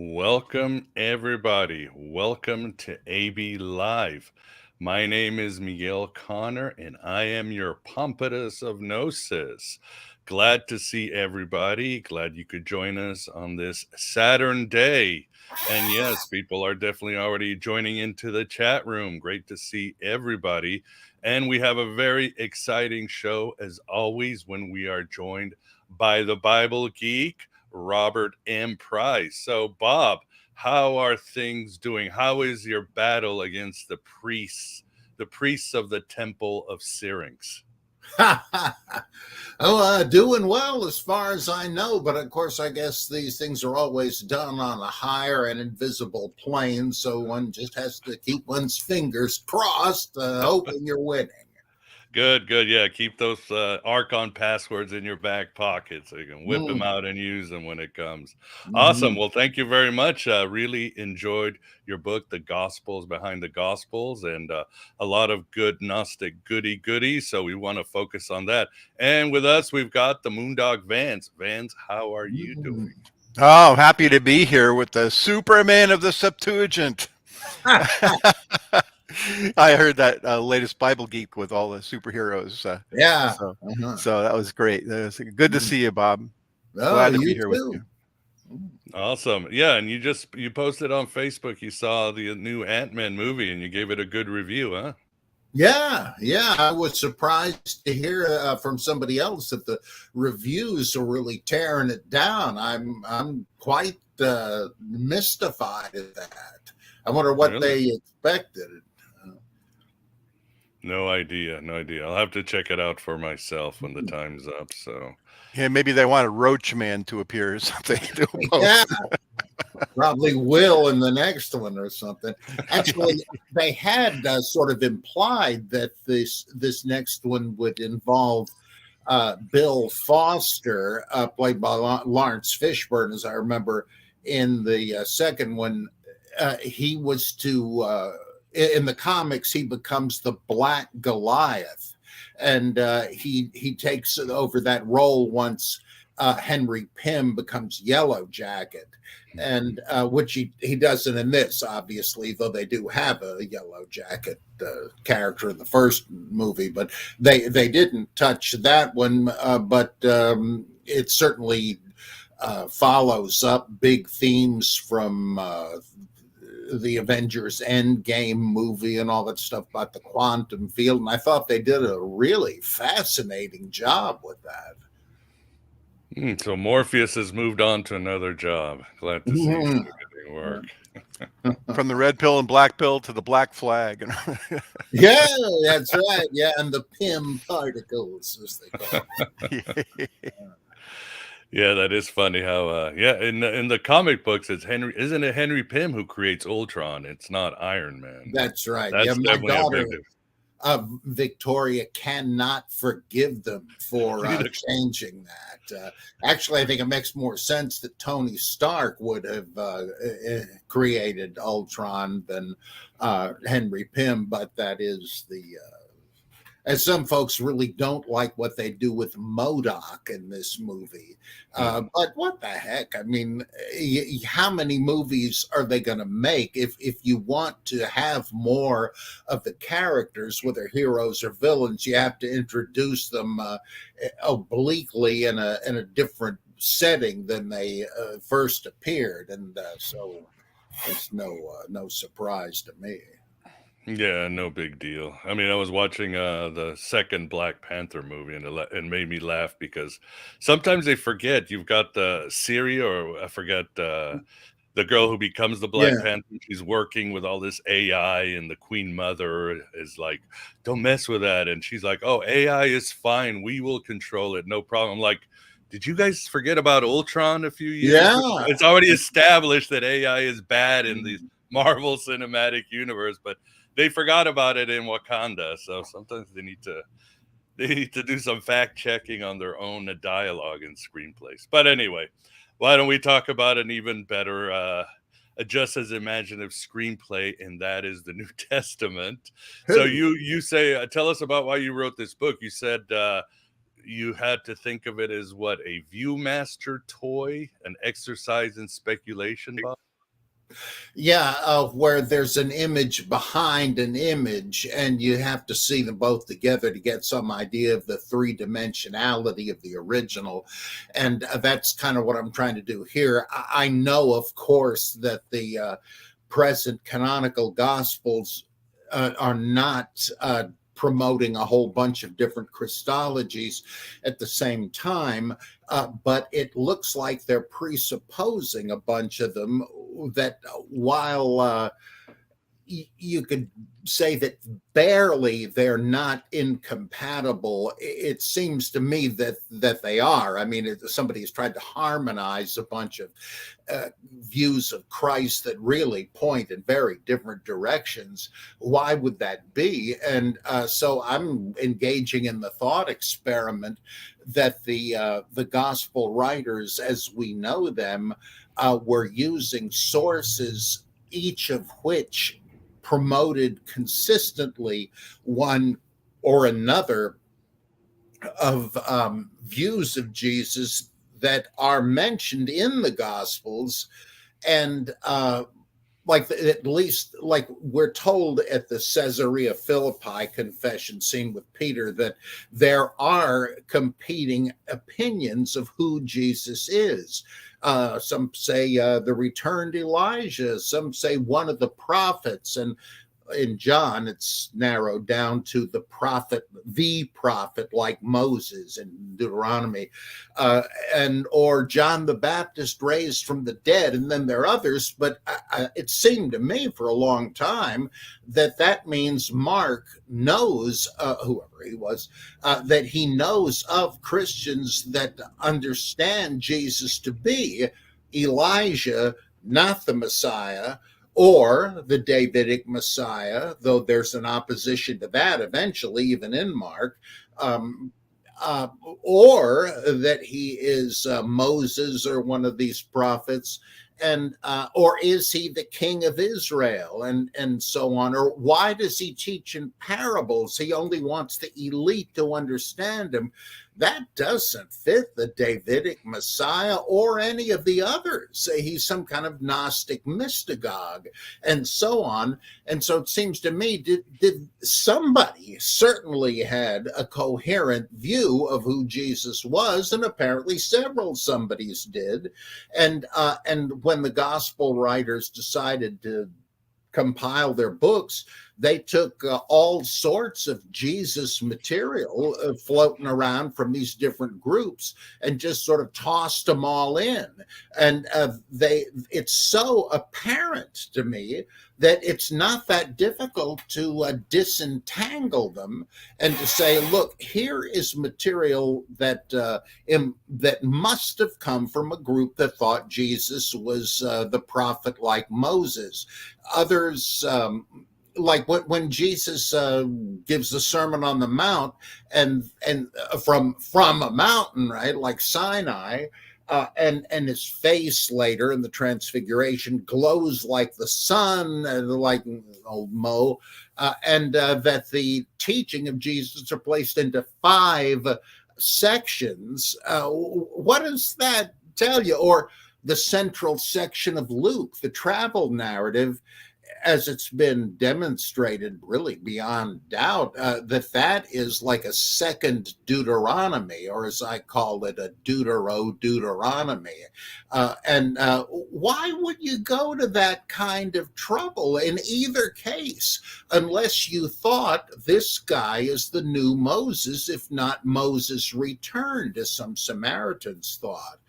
Welcome, everybody. Welcome to AB Live. My name is Miguel Connor, and I am your Pompatus of Gnosis. Glad to see everybody. Glad you could join us on this Saturn day. And yes, people are definitely already joining into the chat room. Great to see everybody. And we have a very exciting show, as always, when we are joined by the Bible Geek, Robert M. Price. So, Bob, how are things doing? How is your battle against the priests of the Temple of Syrinx? Doing well as far as I know, but of course, I guess these things are always done on a higher and invisible plane, so one just has to keep one's fingers crossed, hoping you're winning. Good, good. Yeah, keep those Archon passwords in your back pocket so you can whip them Mm. out and use them when it comes. Awesome. Mhm. Well, thank you very much. Really enjoyed your book, The Gospels Behind the Gospels, and a lot of good Gnostic goodies. So we want to focus on that. And with us, we've got the Moondog Vance. Vance, how are you Mm. doing? Oh, happy to be here with the Superman of the Septuagint. I heard that latest Bible Geek with all the superheroes. Yeah. So, Uh-huh. so that was great. That was good to Mm. see you, Bob. Oh, Glad to be you here with too. you. Awesome. Yeah, and you posted on Facebook you saw the new Ant-Man movie and you gave it a good review, huh? Yeah. I was surprised to hear from somebody else that the reviews are really tearing it down. I'm quite mystified at that. I wonder what Really? they expected. No idea. No idea. I'll have to check it out for myself when the time's up. So, Yeah, maybe they want a Roach Man to appear or something. Do Yeah, both. probably will in the next one or something. Actually, they had sort of implied that this next one would involve Bill Foster, played by Lawrence Fishburne, as I remember. In the second one, he was to in the comics he becomes the Black Goliath, and he takes over that role once Henry Pym becomes Yellow Jacket, and which he doesn't in this, obviously, though they do have a Yellow Jacket character in the first movie, but they didn't touch that one. But it certainly follows up big themes from the Avengers Endgame movie and all that stuff about the quantum field. And I thought they did a really fascinating job with that. so Morpheus has moved on to another job. Glad to see he's Mhm. still getting work. From the red pill and black pill to the black flag. Yeah, that's right. Yeah, and the Pym particles, as they call them. Yeah, that is funny how yeah, in the comic books isn't it Henry Pym who creates Ultron? It's not Iron Man. That's right. Yeah, That's my definitely a big daughter Victoria cannot forgive them for difference. changing that. Actually, I think it makes more sense that Tony Stark would have created Ultron than Henry Pym, but that is as some folks really don't like what they do with MODOK in this movie. But what the heck? I mean, how many movies are they going to make if you want to have more of the characters, whether heroes or villains? You have to introduce them obliquely in a different setting than they first appeared, and so it's no surprise to me. Yeah, no big deal. I mean, I was watching the second Black Panther movie, and it made me laugh because sometimes they forget you've got the Siri, or I forget the girl who becomes the Black Yeah. Panther. She's working with all this AI, and the Queen Mother is like, "Don't mess with that," and she's like, "Oh, AI is fine. We will control it, no problem." I'm like, did you guys forget about Ultron a few years ago? Yeah. It's already established that AI is bad in the Marvel Cinematic Universe, but they forgot about it in Wakanda. So sometimes they need to do some fact checking on their own dialogue and screenplays. But anyway, why don't we talk about an even better, a just as imaginative screenplay, and that is the New Testament. So Who? you say, tell us about why you wrote this book. You said you had to think of it as what, a ViewMaster toy, an exercise in speculation, Bob? Yeah, where there's an image behind an image, and you have to see them both together to get some idea of the three-dimensionality of the original. And that's kind of what I'm trying to do here. I know, of course, that the present canonical Gospels are not promoting a whole bunch of different Christologies at the same time, but it looks like they're presupposing a bunch of them that while you could say that barely they're not incompatible, it seems to me that they are. I mean, somebody has tried to harmonize a bunch of views of Christ that really point in very different directions. Why would that be? And so I'm engaging in the thought experiment that the gospel writers, as we know them, were using sources, each of which promoted consistently one or another of views of Jesus that are mentioned in the Gospels. And at least like we're told at the Caesarea Philippi confession scene with Peter, that there are competing opinions of who Jesus is. Some say the returned Elijah, some say one of the prophets, and in John, it's narrowed down to the prophet like Moses in Deuteronomy, or John the Baptist raised from the dead. And then there are others, but it seemed to me for a long time that means Mark knows, whoever he was, that he knows of Christians that understand Jesus to be Elijah, not the Messiah, or the Davidic Messiah, though there's an opposition to that eventually, even in Mark, or that he is Moses or one of these prophets, and or is he the king of Israel, and so on? Or why does he teach in parables? He only wants the elite to understand him. That doesn't fit the Davidic Messiah or any of the others. He's some kind of Gnostic mystagogue, and so on. And so it seems to me, did somebody certainly had a coherent view of who Jesus was, and apparently several somebodies did. And when the gospel writers decided to compile their books, they took all sorts of Jesus material floating around from these different groups and just sort of tossed them all in. And it's so apparent to me that it's not that difficult to disentangle them and to say, look, here is material that that must have come from a group that thought Jesus was the prophet like Moses. Others, like when Jesus gives the Sermon on the Mount, and from a mountain, right, like Sinai, and his face later in the Transfiguration glows like the sun, like old Mo, and that the teaching of Jesus are placed into 5 sections. What does that tell you? Or the central section of Luke, the travel narrative, as it's been demonstrated really beyond doubt, that is like a second Deuteronomy, or as I call it, a Deuteronomy. And why would you go to that kind of trouble in either case, unless you thought this guy is the new Moses, if not Moses returned, as some Samaritans thought?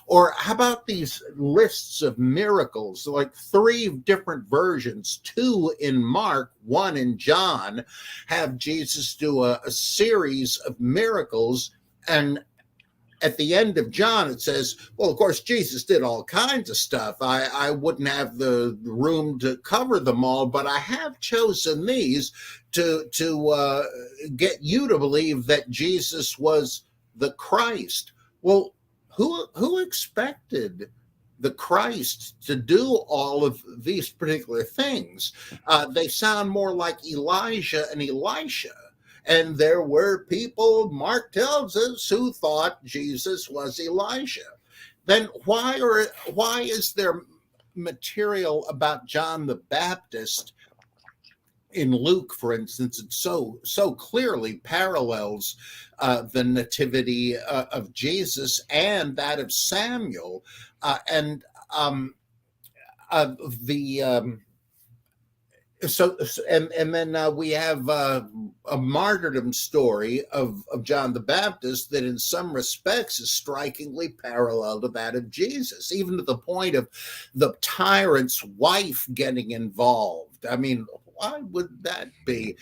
Or how about these lists of miracles, like 3 different versions, 2 in Mark, 1 in John, have Jesus do a series of miracles. And at the end of John, it says, well, of course, Jesus did all kinds of stuff. I wouldn't have the room to cover them all, but I have chosen these to get you to believe that Jesus was the Christ. Well, who expected the Christ to do all of these particular things? They sound more like Elijah and Elisha. And there were people, Mark tells us, who thought Jesus was Elijah. Then why is there material about John the Baptist in Luke, for instance, it so clearly parallels the nativity of Jesus and that of Samuel, and the and then we have a martyrdom story of John the Baptist that in some respects is strikingly parallel to that of Jesus, even to the point of the tyrant's wife getting involved. I mean, why would that be?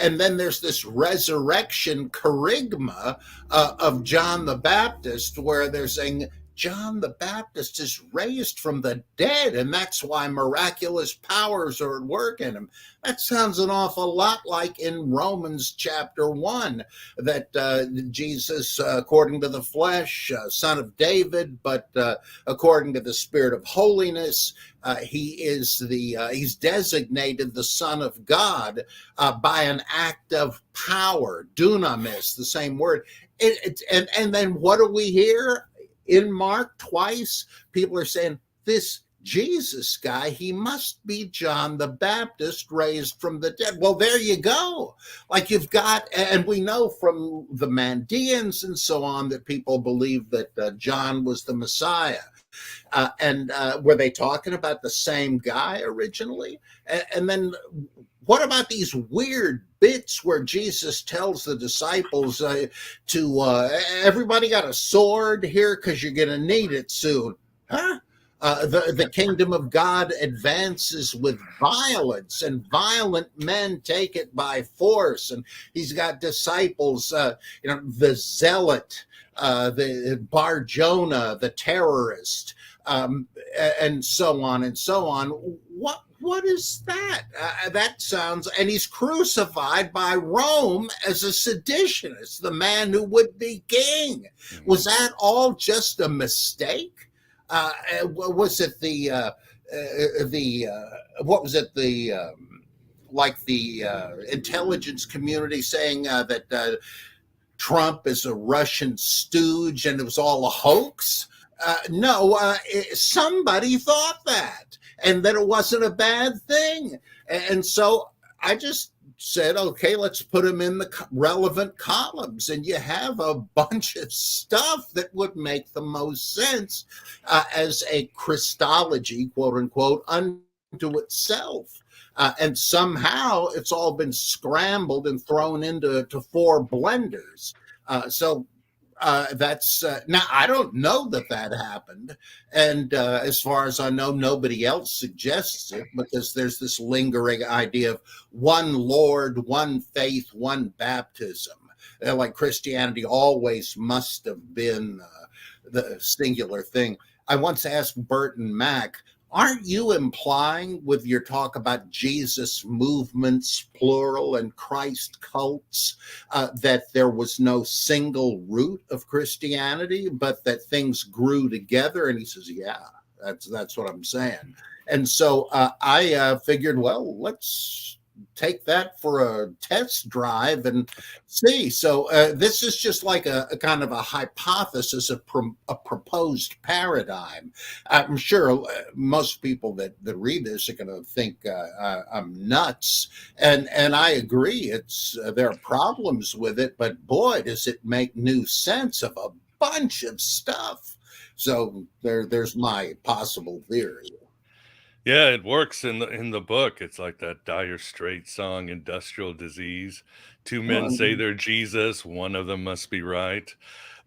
And then there's this resurrection kerygma of John the Baptist, where they're saying John the Baptist is raised from the dead, and that's why miraculous powers are at work in him. That sounds an awful lot like in Romans chapter 1, that Jesus, according to the flesh, son of David, but according to the Spirit of holiness, he's designated the Son of God by an act of power, dunamis, the same word. And then what do we hear? In Mark twice, people are saying, this Jesus guy, he must be John the Baptist raised from the dead. Well, there you go. Like you've got, and we know from the Mandeans and so on that people believe that John was the Messiah. And were they talking about the same guy originally? And then what about these weird bits where Jesus tells the disciples everybody got a sword here because you're going to need it soon? Huh? The kingdom of God advances with violence, and violent men take it by force. And he's got disciples, the zealot, the Bar Jonah, the terrorist, and so on and so on. What is that? That sounds, and he's crucified by Rome as a seditionist, the man who would be king. Was that all just a mistake? Was it the intelligence community saying that Trump is a Russian stooge and it was all a hoax? No, somebody thought that, and that it wasn't a bad thing. And so I just said, okay, let's put them in the relevant columns, and you have a bunch of stuff that would make the most sense as a Christology, quote unquote, unto itself. And somehow it's all been scrambled and thrown into four blenders. That's now I don't know that happened, and as far as I know, nobody else suggests it, because there's this lingering idea of one Lord, one faith, one baptism. Like Christianity always must have been the singular thing. I once asked Burton Mack, aren't you implying with your talk about Jesus movements, plural, and Christ cults, that there was no single root of Christianity, but that things grew together? And he says, yeah, that's what I'm saying. And so I figured, well, let's take that for a test drive and see. So this is just like a kind of a hypothesis, a proposed paradigm. I'm sure most people that read this are going to think I'm nuts, and I agree. There are problems with it, but boy, does it make new sense of a bunch of stuff. So there's my possible theory. Yeah, it works in the book. It's like that Dire Straits song, "Industrial Disease." Two men say they're Jesus, one of them must be right.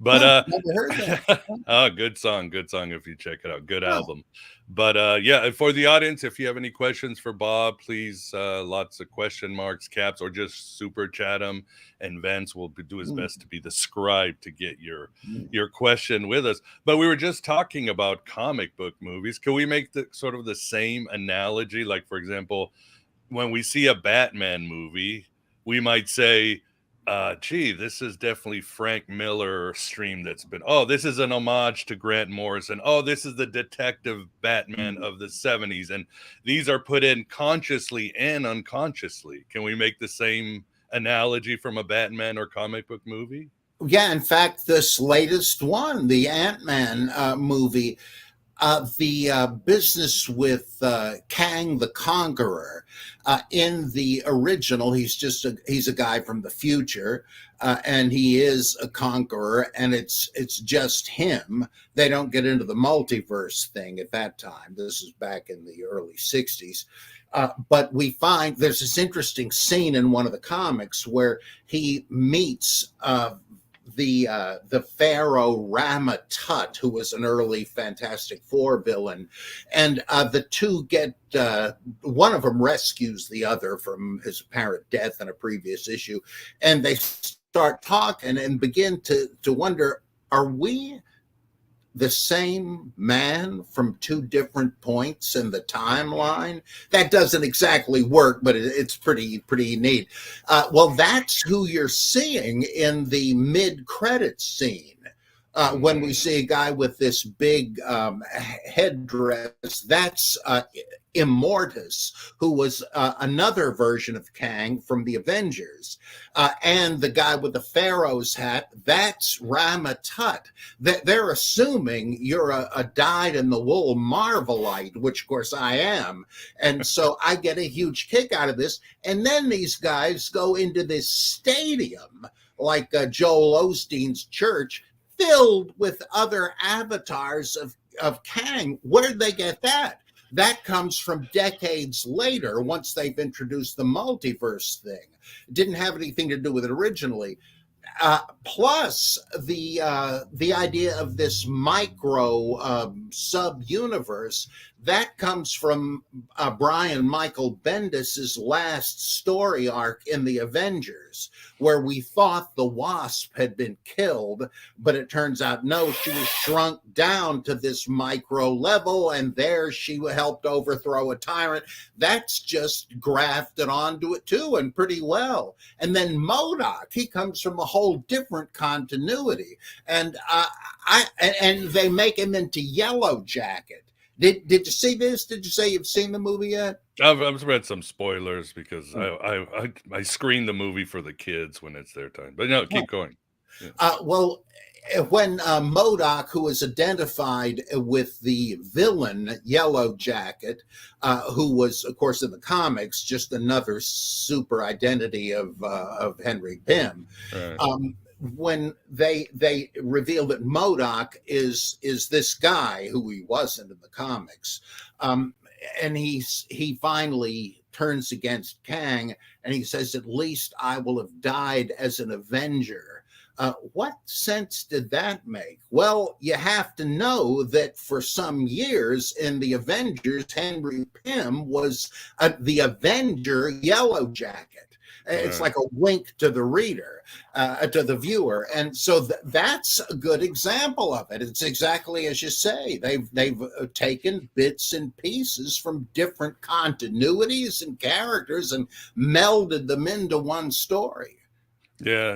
But Never heard that. oh, good song if you check it out. Good album. But yeah, for the audience, if you have any questions for Bob, please lots of question marks, caps, or just super chat him, and Vance will do his best to be the scribe to get your question with us. But we were just talking about comic book movies. Can we make the sort of the same analogy? Like, for example, when we see a Batman movie, we might say, gee, this is definitely Frank Miller stream that's been, oh, this is an homage to Grant Morrison. Oh, this is the detective Batman of the 70s. And these are put in consciously and unconsciously. Can we make the same analogy from a Batman or comic book movie? Yeah, in fact, this latest one, the Ant-Man movie, The business with Kang the Conqueror. In the original, he's a guy from the future, and he is a conqueror, and it's just him. They don't get into the multiverse thing at that time. This is back in the early 60s. But we find there's this interesting scene in one of the comics where he meets the Pharaoh Rama-Tut, who was an early Fantastic Four villain, and the two get one of them rescues the other from his apparent death in a previous issue, and they start talking and begin to wonder, are we the same man from two different points in the timeline? That doesn't exactly work, but it's pretty neat. Well, that's who you're seeing in the mid-credits scene. When we see a guy with this big headdress, that's Immortus, who was another version of Kang from the Avengers. And the guy with the Pharaoh's hat, that's Rama-Tut. They're assuming you're a dyed-in-the-wool Marvelite, which, of course, I am. And so I get a huge kick out of this. And then these guys go into this stadium, like Joel Osteen's church, filled with other avatars of Kang. Where did they get that? That comes from decades later, once they've introduced the multiverse thing. It didn't have anything to do with it originally. Plus, the idea of this micro sub-universe, that comes from Brian Michael Bendis's last story arc in the Avengers, where we thought the Wasp had been killed, but it turns out, no, she was shrunk down to this micro level, and there she helped overthrow a tyrant. That's just grafted onto it too, and pretty well. And then MODOK, he comes from a whole different continuity, and and they make him into Yellow Jacket. Did you see this? Did you say you've seen the movie yet? I've read some spoilers because I screen the movie for the kids when it's their time. But no, keep going. Yeah. Well, when MODOK, who is identified with the villain Yellow Jacket, who was, of course, in the comics, just another super identity of Henry Pym. Right. When they reveal that MODOK is this guy who he wasn't in the comics, and he finally turns against Kang, and he says, "At least I will have died as an Avenger." What sense did that make? Well, you have to know that for some years in the Avengers, Henry Pym was the Avenger Yellow Jacket. It's like a wink to the reader, to the viewer. And so that's a good example of it. It's exactly as you say. They've taken bits and pieces from different continuities and characters and melded them into one story. Yeah.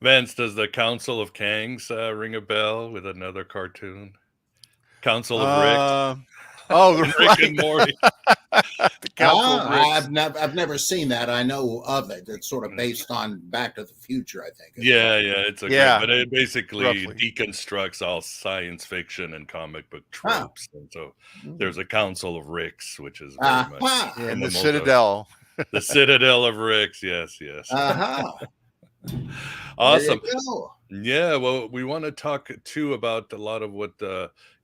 Vance, does the Council of Kangs ring a bell with another cartoon? Council of Ricks. Oh, Rick right. and Morty. The Council of Ricks. I've never seen that. I know of it. It's sort of based on Back to the Future, I think. Yeah, it's great, but it basically roughly deconstructs all science fiction and comic book tropes. And so there's a Council of Ricks, which is very much in the Citadel. The Citadel of Ricks, yes. Awesome. Yeah, well, we want to talk too about a lot of what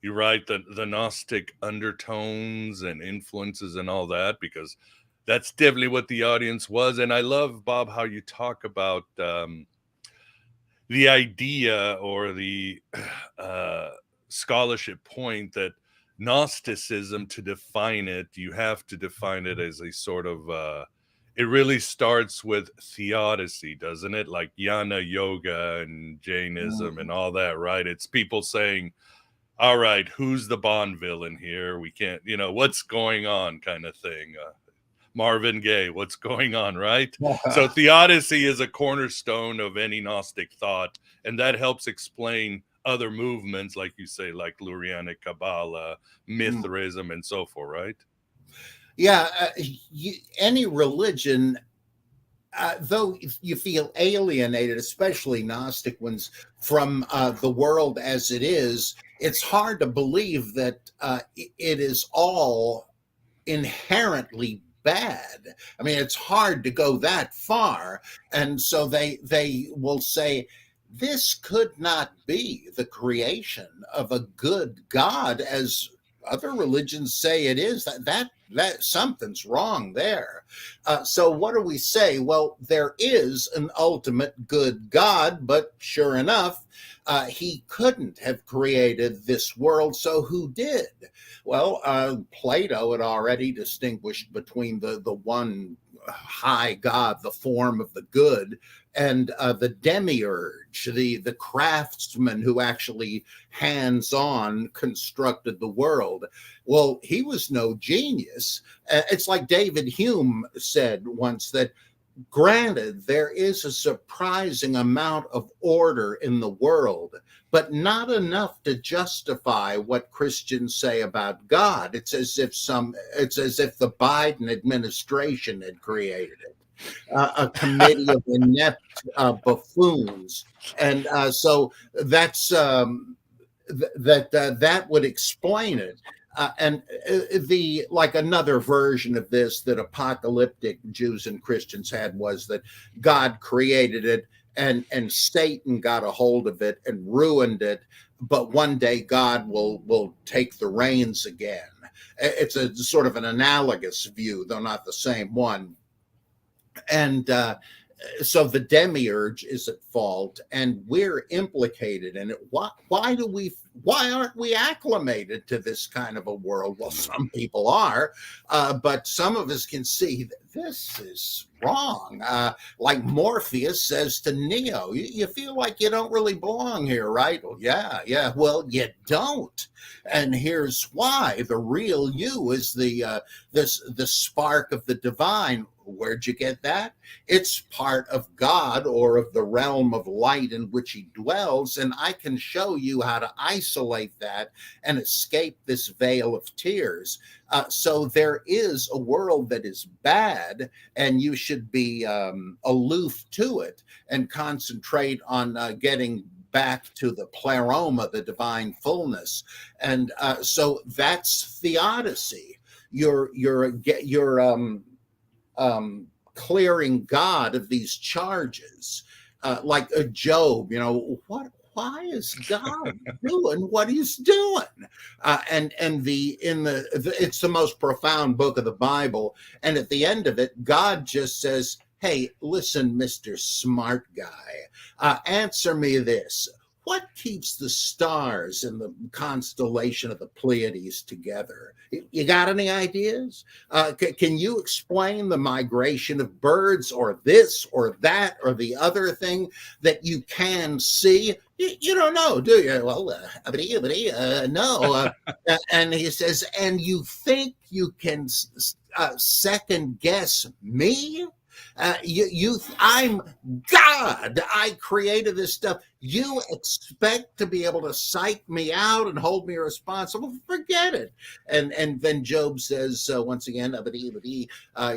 you write, the Gnostic undertones and influences and all that, because that's definitely what the audience was. And I love, Bob, how you talk about the idea or the scholarship point that Gnosticism, to define it, you have to define it as a sort of it really starts with theodicy, doesn't it? Like Jnana Yoga and Jainism and all that, right? It's people saying, all right, who's the Bond villain here? We can't, what's going on kind of thing. Marvin Gaye, what's going on, right? So theodicy is a cornerstone of any Gnostic thought, and that helps explain other movements, like you say, like Lurianic Kabbalah, Mithraism, and so forth, right? Yeah, any religion though you feel alienated, especially Gnostic ones, from the world as it is, it's hard to believe that it is all inherently bad. I mean, it's hard to go that far. And so they will say, this could not be the creation of a good God, as other religions say it is. That something's wrong there. So what do we say? Well, there is an ultimate good God, but sure enough, he couldn't have created this world. So who did? Well, Plato had already distinguished between the one high God, the form of the good, and the Demiurge, the craftsman who actually hands-on constructed the world. Well, he was no genius. It's like David Hume said once that, granted, there is a surprising amount of order in the world, but not enough to justify what Christians say about God. It's as if the Biden administration had created it, a committee of inept buffoons, and so that's that would explain it. And the like another version of this that apocalyptic Jews and Christians had was that God created it and Satan got a hold of it and ruined it, but one day God will take the reins again. It's a sort of an analogous view, though not the same one. And so the Demiurge is at fault, and we're implicated in it. Why aren't we acclimated to this kind of a world? Well, some people are, but some of us can see that this is wrong. Like Morpheus says to Neo, you feel like you don't really belong here, right? Well, yeah. Well, you don't. And here's why. The real you is the spark of the divine. Where'd you get that? It's part of God, or of the realm of light in which he dwells, and I can show you how to isolate that and escape this veil of tears. So there is a world that is bad, and you should be aloof to it and concentrate on getting back to the pleroma, the divine fullness. And so that's theodicy. You're clearing God of these charges, like a Job. Why is God doing what he's doing? It's the most profound book of the Bible, and at the end of it, God just says, "Hey, listen, Mr. Smart Guy, answer me this. What keeps the stars in the constellation of the Pleiades together? You got any ideas? Can you explain the migration of birds, or this or that or the other thing that you can see? You don't know, do you?" Well, no. And he says, and you think you can second guess me? I'm God. I created this stuff. You expect to be able to psych me out and hold me responsible? Forget it. And then Job says, once again, he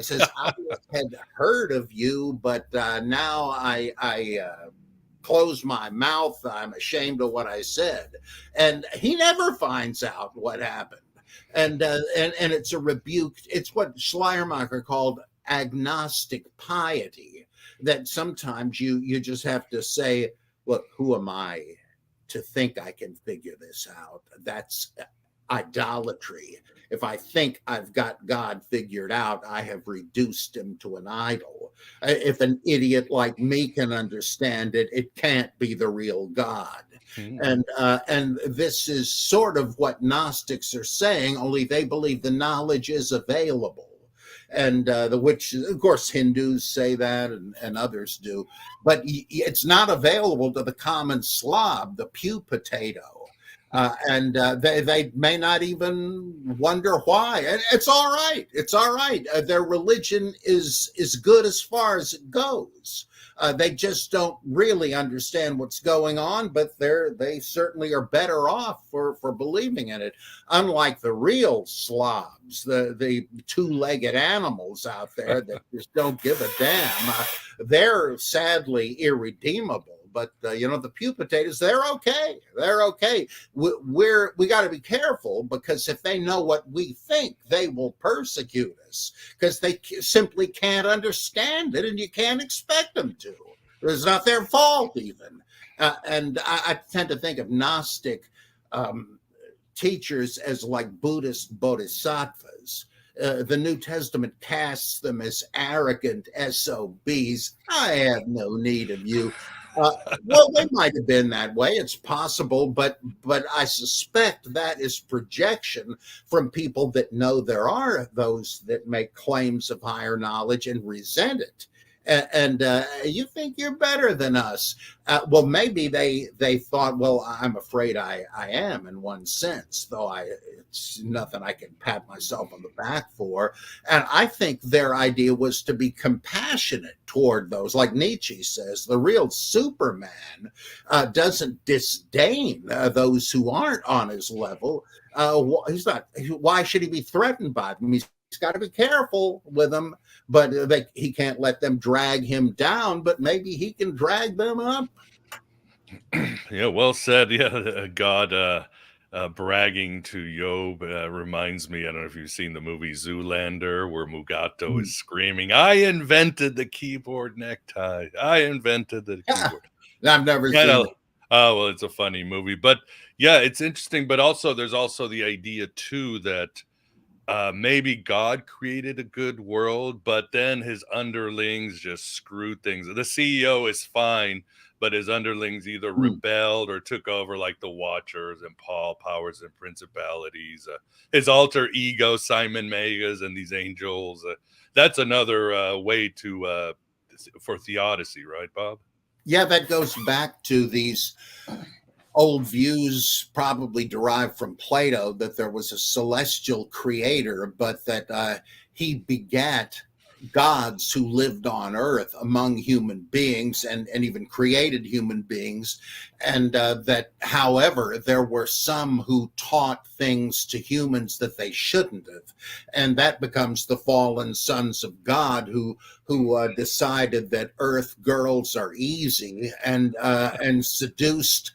says, "I had heard of you, but now I close my mouth. I'm ashamed of what I said." And he never finds out what happened. And it's a rebuke. It's what Schleiermacher called agnostic piety, that sometimes you just have to say, look, who am I to think I can figure this out? That's idolatry. If I think I've got God figured out, I have reduced him to an idol. If an idiot like me can understand it, it can't be the real God. And this is sort of what Gnostics are saying, only they believe the knowledge is available. And which, of course, Hindus say that, and others do, but it's not available to the common slob, the pew potato. They may not even wonder why. And it's all right. It's all right. Their religion is good as far as it goes. They just don't really understand what's going on, but they certainly are better off for believing in it. Unlike the real slobs, the two-legged animals out there that just don't give a damn. They're sadly irredeemable. But the pew potatoes, they're okay. They're okay. We got to be careful, because if they know what we think, they will persecute us, because they simply can't understand it, and you can't expect them to. It's not their fault even. And I tend to think of Gnostic teachers as like Buddhist bodhisattvas. The New Testament casts them as arrogant SOBs. I have no need of you. Well, they might have been that way. It's possible, but I suspect that is projection from people that know there are those that make claims of higher knowledge and resent it. And you think you're better than us. Well, maybe they thought, well, I'm afraid I am in one sense, though it's nothing I can pat myself on the back for. And I think their idea was to be compassionate toward those. Like Nietzsche says, the real Superman doesn't disdain those who aren't on his level. He's not. Why should he be threatened by them? He's got to be careful with them, but he can't let them drag him down, but maybe he can drag them up. Yeah, well said. Yeah, God bragging to Job reminds me, I don't know if you've seen the movie Zoolander, where Mugato is screaming, "I invented the keyboard necktie. I invented the keyboard." I've never seen it. Oh, well, it's a funny movie. But yeah, it's interesting. But also, there's also the idea, too, that maybe God created a good world, but then his underlings just screwed things. The CEO is fine, but his underlings either rebelled or took over, like the Watchers and Paul, powers and principalities. His alter ego, Simon Megas, and these angels. That's another way to for theodicy, right, Bob? Yeah, that goes back to these old views, probably derived from Plato, that there was a celestial creator, but that he begat gods who lived on earth among human beings and even created human beings. And that, however, there were some who taught things to humans that they shouldn't have. And that becomes the fallen sons of God who decided that earth girls are easy and seduced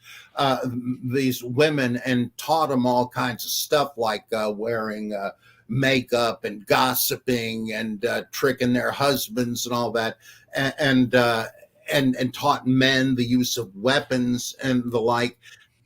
these women and taught them all kinds of stuff, like wearing makeup and gossiping and tricking their husbands and all that, and taught men the use of weapons and the like.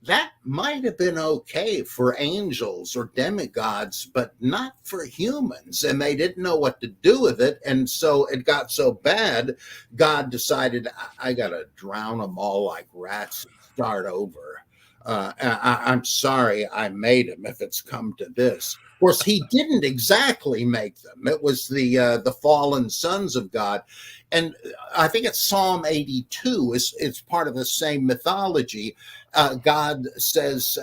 That might have been okay for angels or demigods, but not for humans. And they didn't know what to do with it. And so it got so bad, God decided, I got to drown them all like rats and start over. I'm sorry I made him, if it's come to this. Of course, he didn't exactly make them. It was the fallen sons of God. And I think it's Psalm 82 is part of the same mythology. God says,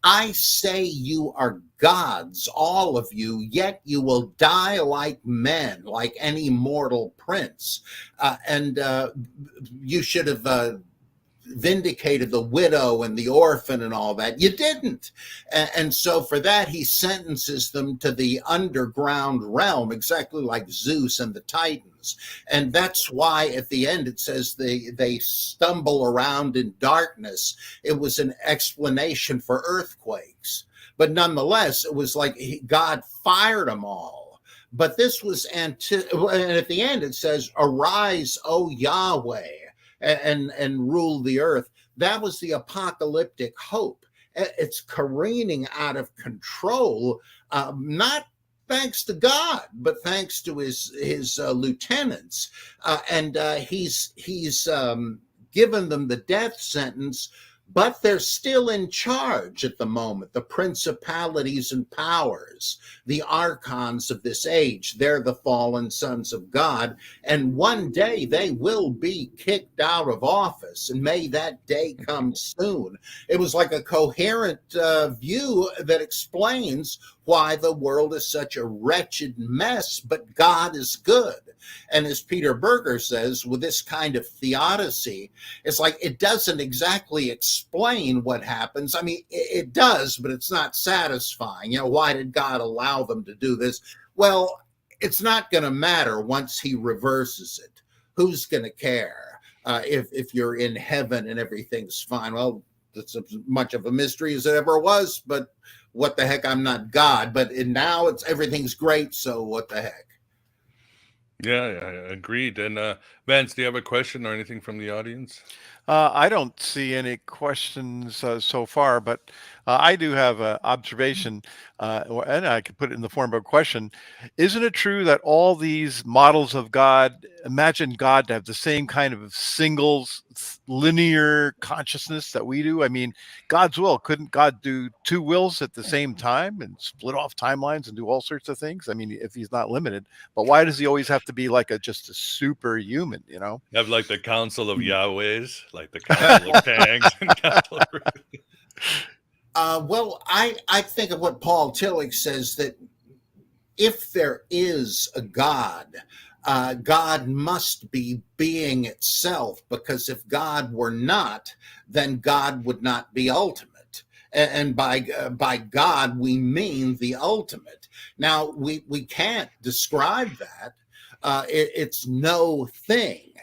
I say you are gods, all of you, yet you will die like men, like any mortal prince. And you should have vindicated the widow and the orphan and all that. You didn't. And so for that, he sentences them to the underground realm, exactly like Zeus and the Titans. And that's why at the end it says they stumble around in darkness. It was an explanation for earthquakes. But nonetheless, it was like God fired them all. But this was, and at the end it says, arise, O Yahweh, and rule the earth. That was the apocalyptic hope. It's careening out of control, not thanks to God, but thanks to his lieutenants. And he's given them the death sentence but they're still in charge at the moment. The principalities and powers, the archons of this age, they're the fallen sons of God. And one day they will be kicked out of office, and may that day come soon. It was like a coherent view that explains why the world is such a wretched mess, but God is good. And as Peter Berger says, with this kind of theodicy, it's like it doesn't exactly explain what happens. I mean, it does, but it's not satisfying. Why did God allow them to do this? Well, it's not going to matter once he reverses it. Who's going to care if you're in heaven and everything's fine? Well, it's as much of a mystery as it ever was, but what the heck, I'm not God. But now everything's great, so what the heck? Yeah, agreed. And Vance, do you have a question or anything from the audience? I don't see any questions so far, but I do have an observation, and I could put it in the form of a question. Isn't it true that all these models of God imagine God to have the same kind of linear consciousness that we do? I mean, God's will, couldn't God do two wills at the same time and split off timelines and do all sorts of things? I mean, if he's not limited, but why does he always have to be like just a superhuman, You have like the Council of Yahwehs, like the Council of Tangs and Council of... Well, I think of what Paul Tillich says, that if there is a God, God must be being itself, because if God were not, then God would not be ultimate. And by God, we mean the ultimate. Now, we can't describe that. It's no thing.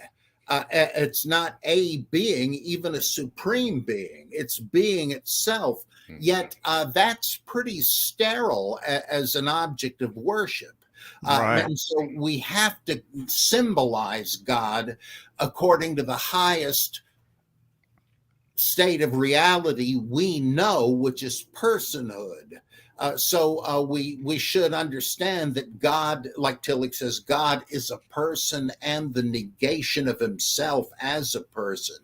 It's not a being, even a supreme being. It's being itself. Yet that's pretty sterile as an object of worship. Right. And so we have to symbolize God according to the highest state of reality we know, which is personhood. So we should understand that God, like Tillich says, God is a person and the negation of himself as a person.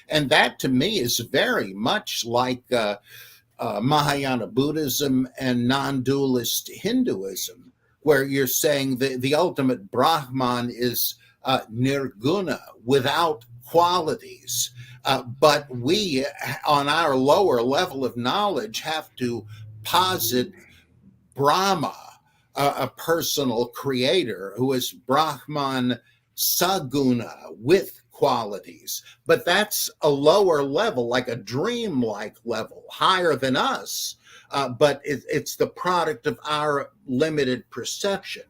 And that to me is very much like Mahayana Buddhism and non-dualist Hinduism, where you're saying the ultimate Brahman is nirguna, without qualities. But we, on our lower level of knowledge, have to posit Brahma, a personal creator who is Brahman Saguna, with qualities. But that's a lower level, like a dreamlike level, higher than us. But it's the product of our limited perception.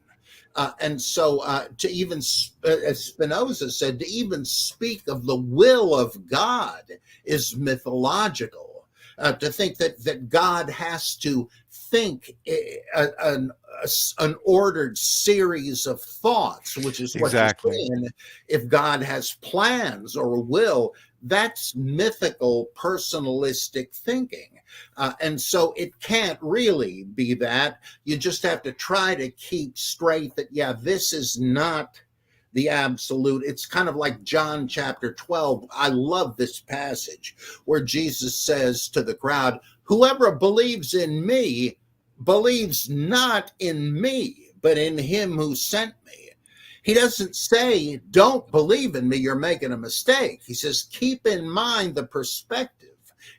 And so to even, as Spinoza said, to even speak of the will of God is mythological. To think that God has to think an ordered series of thoughts, which is what you're saying. If God has plans or a will, that's mythical, personalistic thinking. And so it can't really be that. You just have to try to keep straight that, yeah, this is not the absolute. It's kind of like John chapter 12. I love this passage where Jesus says to the crowd, whoever believes in me believes not in me, but in him who sent me. He doesn't say, don't believe in me, you're making a mistake. He says, keep in mind the perspective.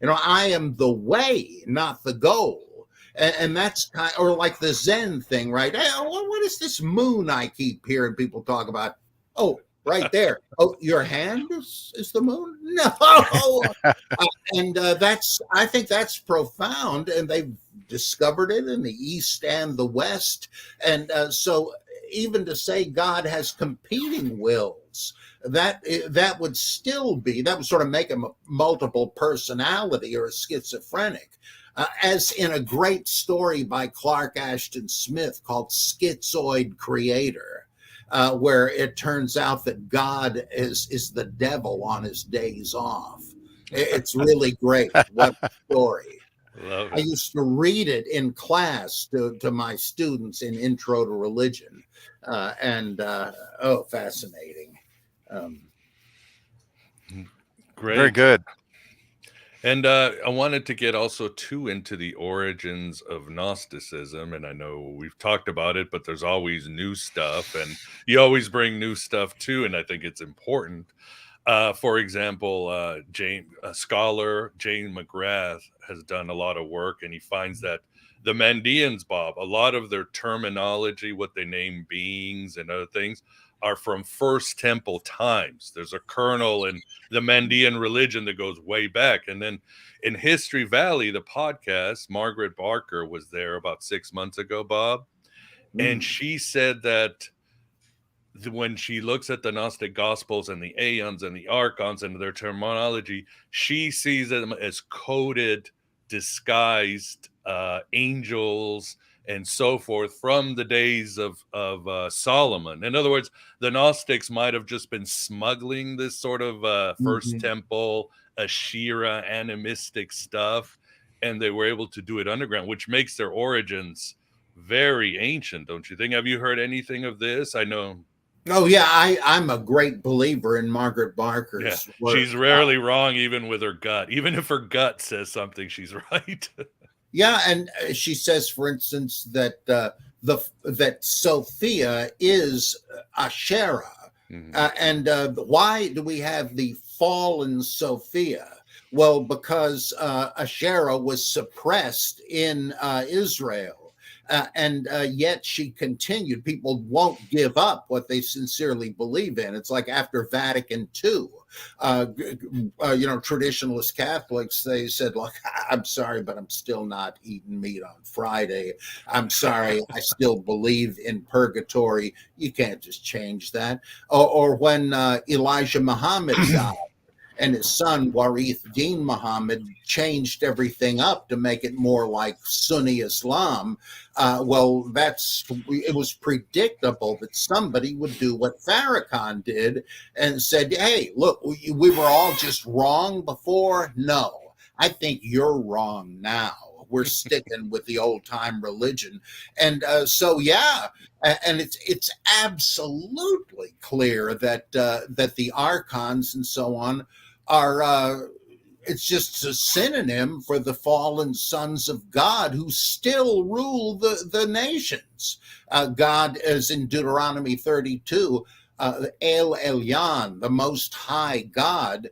I am the way, not the goal. And that's kind of, or like the Zen thing, right? Hey, what is this moon I keep hearing people talk about? Oh, right there. Oh, your hand is the moon? No. And I think that's profound. And they've discovered it in the East and the West. And so even to say God has competing wills, that would still be, that would sort of make him a multiple personality or a schizophrenic. As in a great story by Clark Ashton Smith called Schizoid Creator, where it turns out that God is the devil on his days off. It's really great. What a story. Love it. I used to read it in class to my students in Intro to Religion. Fascinating. Great. Very good. And I wanted to get also too into the origins of Gnosticism. And I know we've talked about it, but there's always new stuff, and you always bring new stuff too. And I think it's important. For example, scholar Jane McGrath has done a lot of work, and he finds that the Mandeans, Bob, a lot of their terminology, what they name beings and other things, are from First Temple times. There's a kernel in the Mandean religion that goes way back. And then in History Valley, the podcast, Margaret Barker was there about 6 months ago, Bob, and she said that when she looks at the Gnostic Gospels and the aeons and the archons and their terminology, she sees them as coded, disguised angels and so forth from the days of Solomon. In other words, the Gnostics might have just been smuggling this sort of First Temple, Asherah, animistic stuff, and they were able to do it underground, which makes their origins very ancient, don't you think? Have you heard anything of this? I know. Oh yeah, I'm a great believer in Margaret Yeah, Barker's work. she's rarely wrong, even with her gut. Even if her gut says something, she's right. Yeah, and she says, for instance, that that Sophia is Asherah, and why do we have the fallen Sophia? Well, because Asherah was suppressed in Israel. And yet she continued. People won't give up what they sincerely believe in. It's like after Vatican II, traditionalist Catholics, they said, look, I'm sorry, but I'm still not eating meat on Friday. I'm sorry, I still believe in purgatory. You can't just change that. Or when Elijah Muhammad died, and his son, Warith Deen Muhammad, changed everything up to make it more like Sunni Islam. It was predictable that somebody would do what Farrakhan did and said, hey, look, we were all just wrong before. No, I think you're wrong now. We're sticking with the old time religion. And and it's absolutely clear that the archons and so on are it's just a synonym for the fallen sons of God who still rule the nations. God, as in Deuteronomy 32, El Elyon, the Most High God,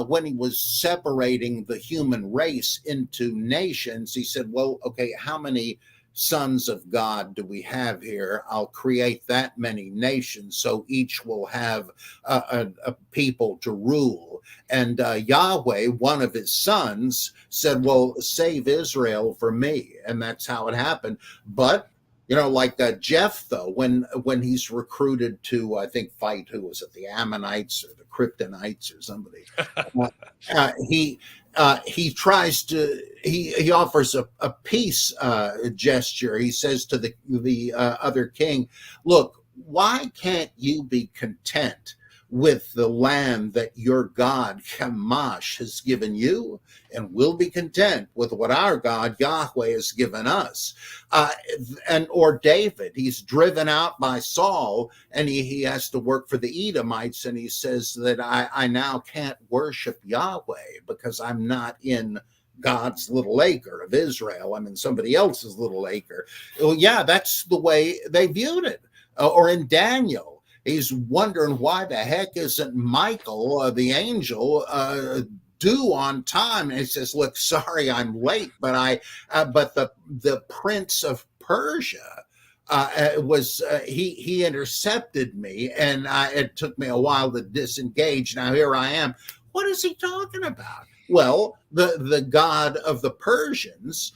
when he was separating the human race into nations, he said, well, okay, how many sons of God do we have here? I'll create that many nations, so each will have a people to rule. And Yahweh, one of his sons, said, well, save Israel for me. And that's how it happened. But like Jephthah, when he's recruited to, I think, fight, who was it, the Ammonites or the Kryptonites or somebody, he tries to, he offers a peace gesture. He says to the other king, look, why can't you be content with the land that your God, Shamash, has given you, and we'll be content with what our God, Yahweh, has given us. Or David, he's driven out by Saul, and he has to work for the Edomites, and he says that I now can't worship Yahweh because I'm not in God's little acre of Israel. I'm in somebody else's little acre. Well, yeah, that's the way they viewed it. Or in Daniel, he's wondering why the heck isn't Michael, the angel, due on time. And he says, look, sorry, I'm late, but but the prince of Persia he intercepted me, and it took me a while to disengage. Now here I am. What is he talking about? Well, the god of the Persians,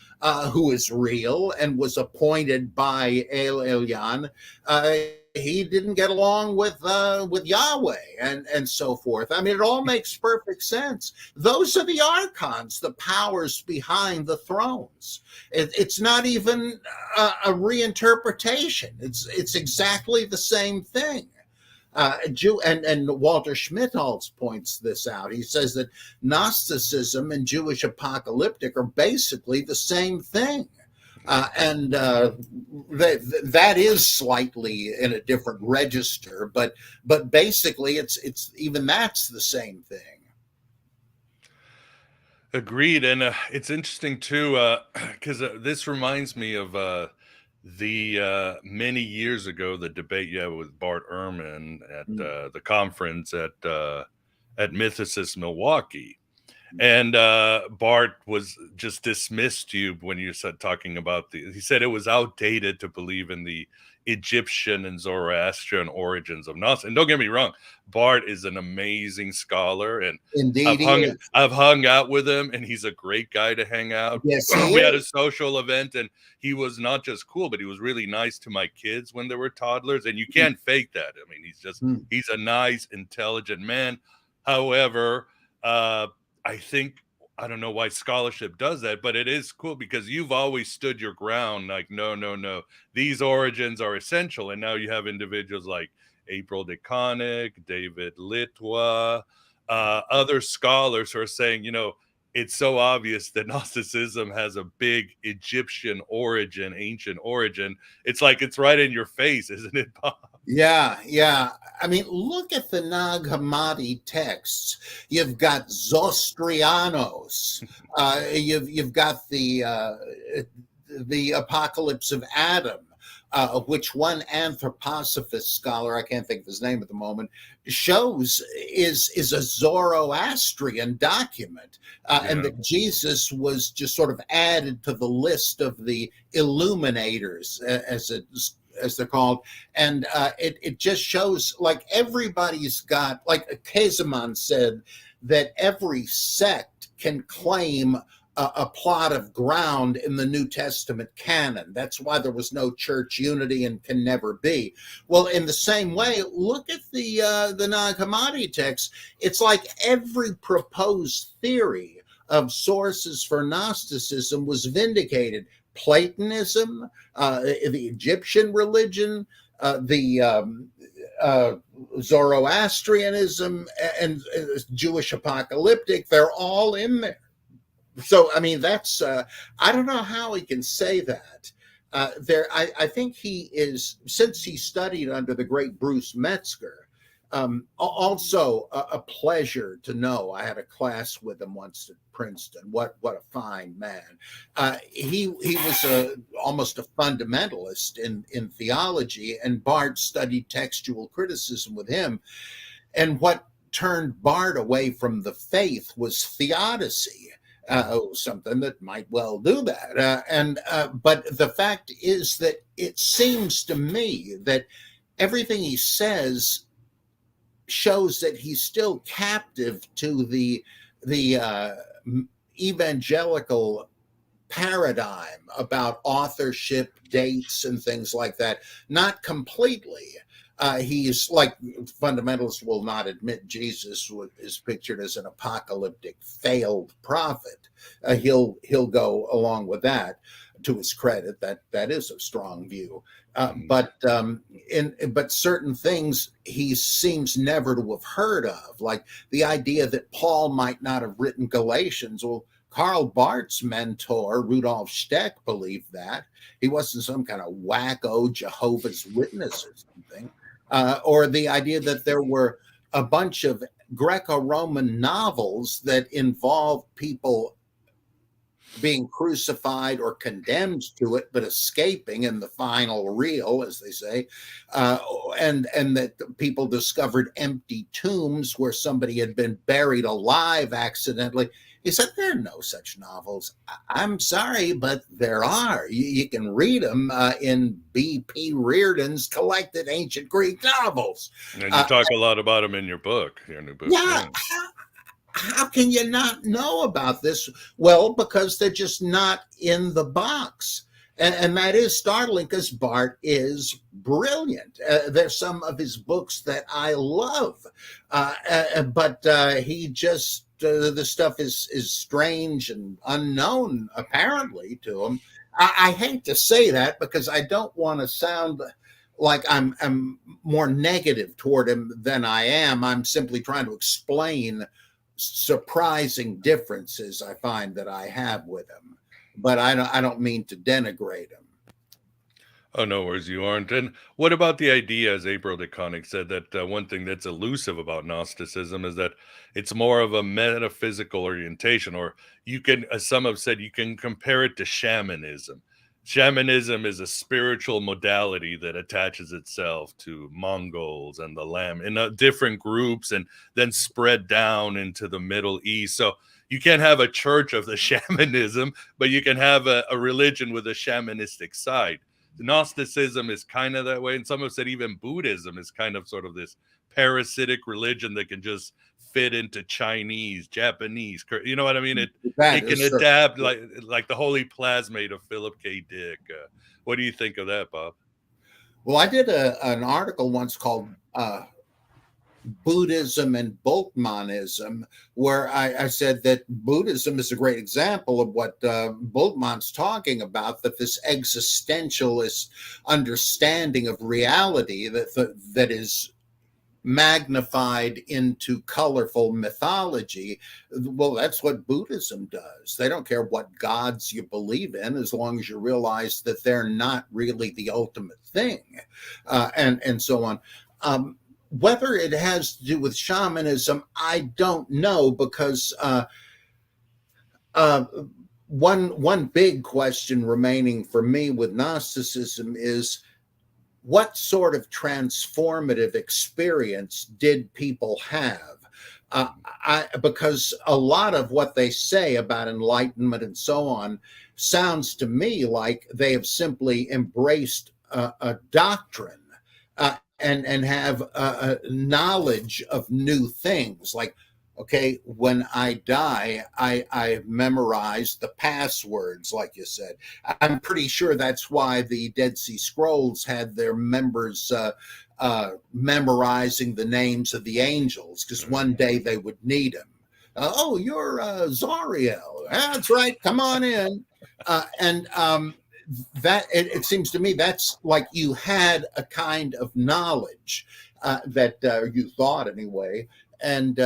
who is real and was appointed by El Elyon, he didn't get along with Yahweh and so forth. I mean, it all makes perfect sense. Those are the archons, the powers behind the thrones. It's not even a reinterpretation. It's exactly the same thing. And Walter Schmidholz points this out. He says that Gnosticism and Jewish apocalyptic are basically the same thing. That is slightly in a different register, but basically it's even that's the same thing. Agreed. And it's interesting too, because this reminds me of the many years ago, the debate you had with Bart Ehrman at the conference at Mythicist Milwaukee. And Bart was just dismissed you when you said talking about he said it was outdated to believe in the Egyptian and Zoroastrian origins of Gnosticism. And don't get me wrong, Bart is an amazing scholar, and Indeed, he is. I've hung out with him, and he's a great guy to hang out. Yes, he We had a is. social event, and he was not just cool, but he was really nice to my kids when they were toddlers. And you can't fake that. I mean, he's a nice, intelligent man. However, I think I don't know why scholarship does that, but it is cool because you've always stood your ground. Like, no, these origins are essential. And now you have individuals like April DeConnick, David Litwa, other scholars who are saying, it's so obvious that Gnosticism has a big Egyptian origin, ancient origin. It's like it's right in your face, isn't it, Bob? Yeah. I mean, look at the Nag Hammadi texts. You've got Zostrianos. You've got the Apocalypse of Adam, which one anthroposophist scholar, I can't think of his name at the moment, shows is a Zoroastrian document, and that Jesus was just sort of added to the list of the illuminators, as they're called. And it just shows, like, everybody's got, like Kezaman said, that every sect can claim a plot of ground in the New Testament canon. That's why there was no church unity and can never be. Well, in the same way, look at the Nag Hammadi text. It's like every proposed theory of sources for Gnosticism was vindicated. Platonism, the Egyptian religion, the Zoroastrianism, and Jewish apocalyptic, they're all in there. So, I mean, that's, I don't know how he can say that. I think he is, since he studied under the great Bruce Metzger, also a pleasure to know. I had a class with him once at Princeton. What a fine man. He was almost a fundamentalist in theology, and Bart studied textual criticism with him. And what turned Bart away from the faith was theodicy. Something that might well do that. But the fact is that it seems to me that everything he says shows that he's still captive to the evangelical paradigm about authorship, dates, and things like that. Not completely. He's like, fundamentalists will not admit Jesus is pictured as an apocalyptic failed prophet. He'll go along with that. To his credit, that is a strong view. But certain things he seems never to have heard of, like the idea that Paul might not have written Galatians. Well, Karl Barth's mentor, Rudolf Steck, believed that. He wasn't some kind of wacko Jehovah's Witness or something. Or the idea that there were a bunch of Greco-Roman novels that involved people being crucified or condemned to it, but escaping in the final reel, as they say, and that people discovered empty tombs where somebody had been buried alive accidentally. He said, there are no such novels. I'm sorry, but there are. You can read them in B.P. Reardon's collected ancient Greek novels. And you talk a lot about them in your book, your new book. Yeah. How can you not know about this? Well, because they're just not in the box. And that is startling because Bart is brilliant. There's some of his books that I love, but he just, the stuff is strange and unknown, apparently, to him. I hate to say that because I don't want to sound like I'm more negative toward him than I am. I'm simply trying to explain surprising differences I find that I have with him, but I don't mean to denigrate him. Oh, no worries, you aren't. And what about the idea, as April DeConnick said, that one thing that's elusive about Gnosticism is that it's more of a metaphysical orientation, or you can, as some have said, you can compare it to shamanism. Shamanism is a spiritual modality that attaches itself to Mongols and the Lamb in different groups and then spread down into the Middle East. So you can't have a church of the shamanism, but you can have a religion with a shamanistic side. Gnosticism is kind of that way, and some have said even Buddhism is kind of sort of this parasitic religion that can just fit into Chinese, Japanese. You know what I mean? That It can is so. adapt like the holy plasmate of Philip K. Dick. What do you think of that, Bob? Well, I did an article once called Buddhism and Boltmanism, where I said that Buddhism is a great example of what Boltman's talking about, that this existentialist understanding of reality that is magnified into colorful mythology. Well, that's what Buddhism does. They don't care what gods you believe in, as long as you realize that they're not really the ultimate thing, and so on. Whether it has to do with shamanism, I don't know, because one big question remaining for me with Gnosticism is, what sort of transformative experience did people have? Because a lot of what they say about enlightenment and so on sounds to me like they have simply embraced a doctrine, and have a knowledge of new things. Like, okay, when I die, I memorize the passwords, like you said. I'm pretty sure that's why the Dead Sea Scrolls had their members memorizing the names of the angels, because one day they would need them. Oh, you're Zariel. That's right. Come on in. And that it seems to me that's like you had a kind of knowledge that you thought anyway. And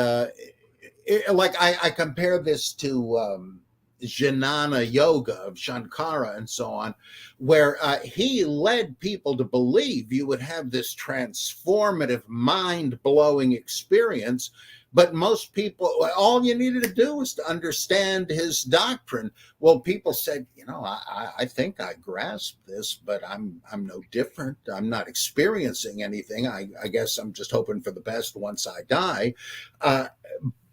like I compare this to Jnana Yoga of Shankara and so on, where he led people to believe you would have this transformative, mind-blowing experience. But most people, all you needed to do was to understand his doctrine. Well, people said, I think I grasp this, but I'm no different. I'm not experiencing anything. I guess I'm just hoping for the best once I die.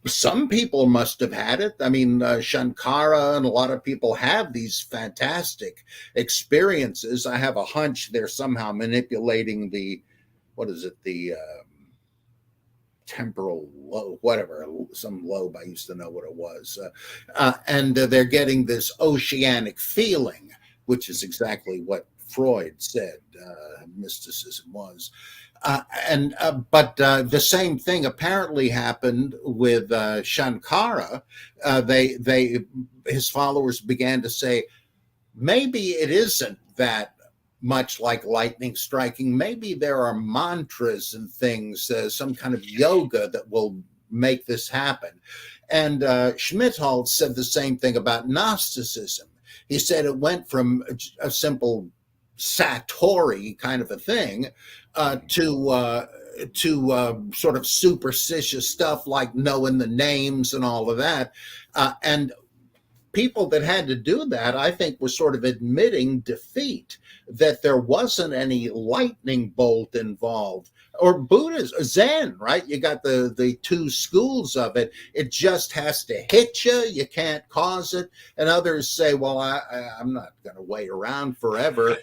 Some people must have had it. I mean, Shankara and a lot of people have these fantastic experiences. I have a hunch they're somehow manipulating the temporal lobe, whatever, some lobe. I used to know what it was. And they're getting this oceanic feeling, which is exactly what Freud said mysticism was. But the same thing apparently happened with Shankara. His followers began to say, maybe it isn't that much like lightning striking. Maybe there are mantras and things, some kind of yoga that will make this happen. And Schmidthold said the same thing about Gnosticism. He said it went from a simple Satori kind of a thing to sort of superstitious stuff like knowing the names and all of that. And people that had to do that, I think, were sort of admitting defeat, that there wasn't any lightning bolt involved. Or Buddhism, Zen, right? You got the two schools of it. It just has to hit you. You can't cause it. And others say, well, I'm not going to wait around forever.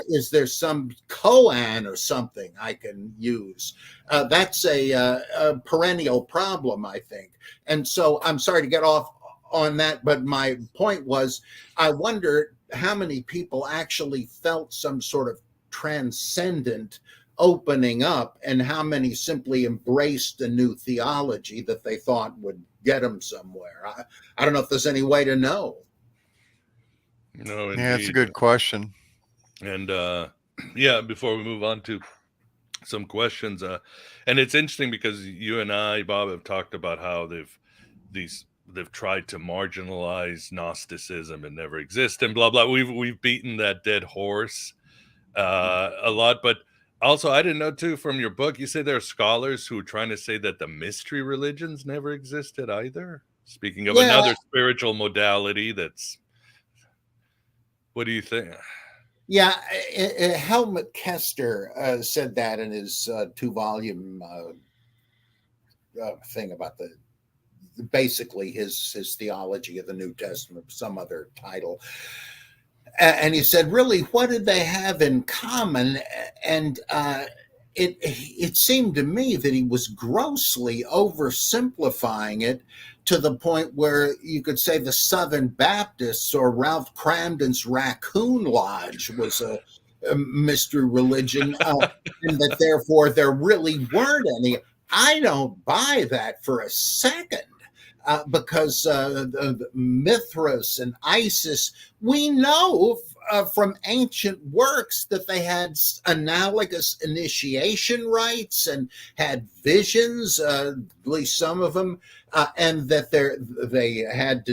Is there some koan or something I can use? That's a perennial problem, I think. And so I'm sorry to get off on that, but my point was, I wonder how many people actually felt some sort of transcendent opening up, and how many simply embraced a new theology that they thought would get them somewhere. I don't know if there's any way to know. No, indeed. Yeah, it's a good question. And yeah, before we move on to some questions, and it's interesting because you and I, Bob, have talked about how they've tried to marginalize Gnosticism and never exist and blah blah. We've beaten that dead horse. a lot. But also, I didn't know too from your book, you say there are scholars who are trying to say that the mystery religions never existed either. Speaking of Yeah, another spiritual modality, what do you think? yeah. Helmut Kester said that in his 2 volume thing about the basically his theology of the New Testament, some other title. And he said, really, what did they have in common? And it seemed to me that he was grossly oversimplifying it to the point where you could say the Southern Baptists or Ralph Cramden's Raccoon Lodge was a mystery religion, and that therefore there really weren't any. I don't buy that for a second. Because the Mithras and Isis, we know from ancient works that they had analogous initiation rites and had visions, at least some of them, and that they had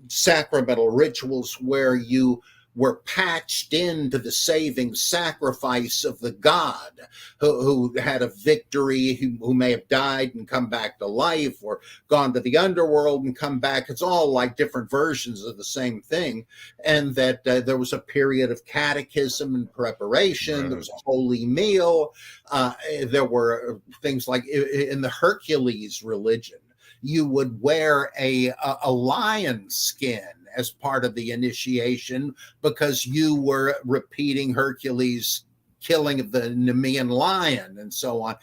sacramental rituals where you were patched into the saving sacrifice of the god who had a victory, who may have died and come back to life, or gone to the underworld and come back. It's all like different versions of the same thing. And that there was a period of catechism and preparation. Right. There was a holy meal. There were things like in the Hercules religion, you would wear a lion skin as part of the initiation because you were repeating Hercules' killing of the Nemean lion and so on.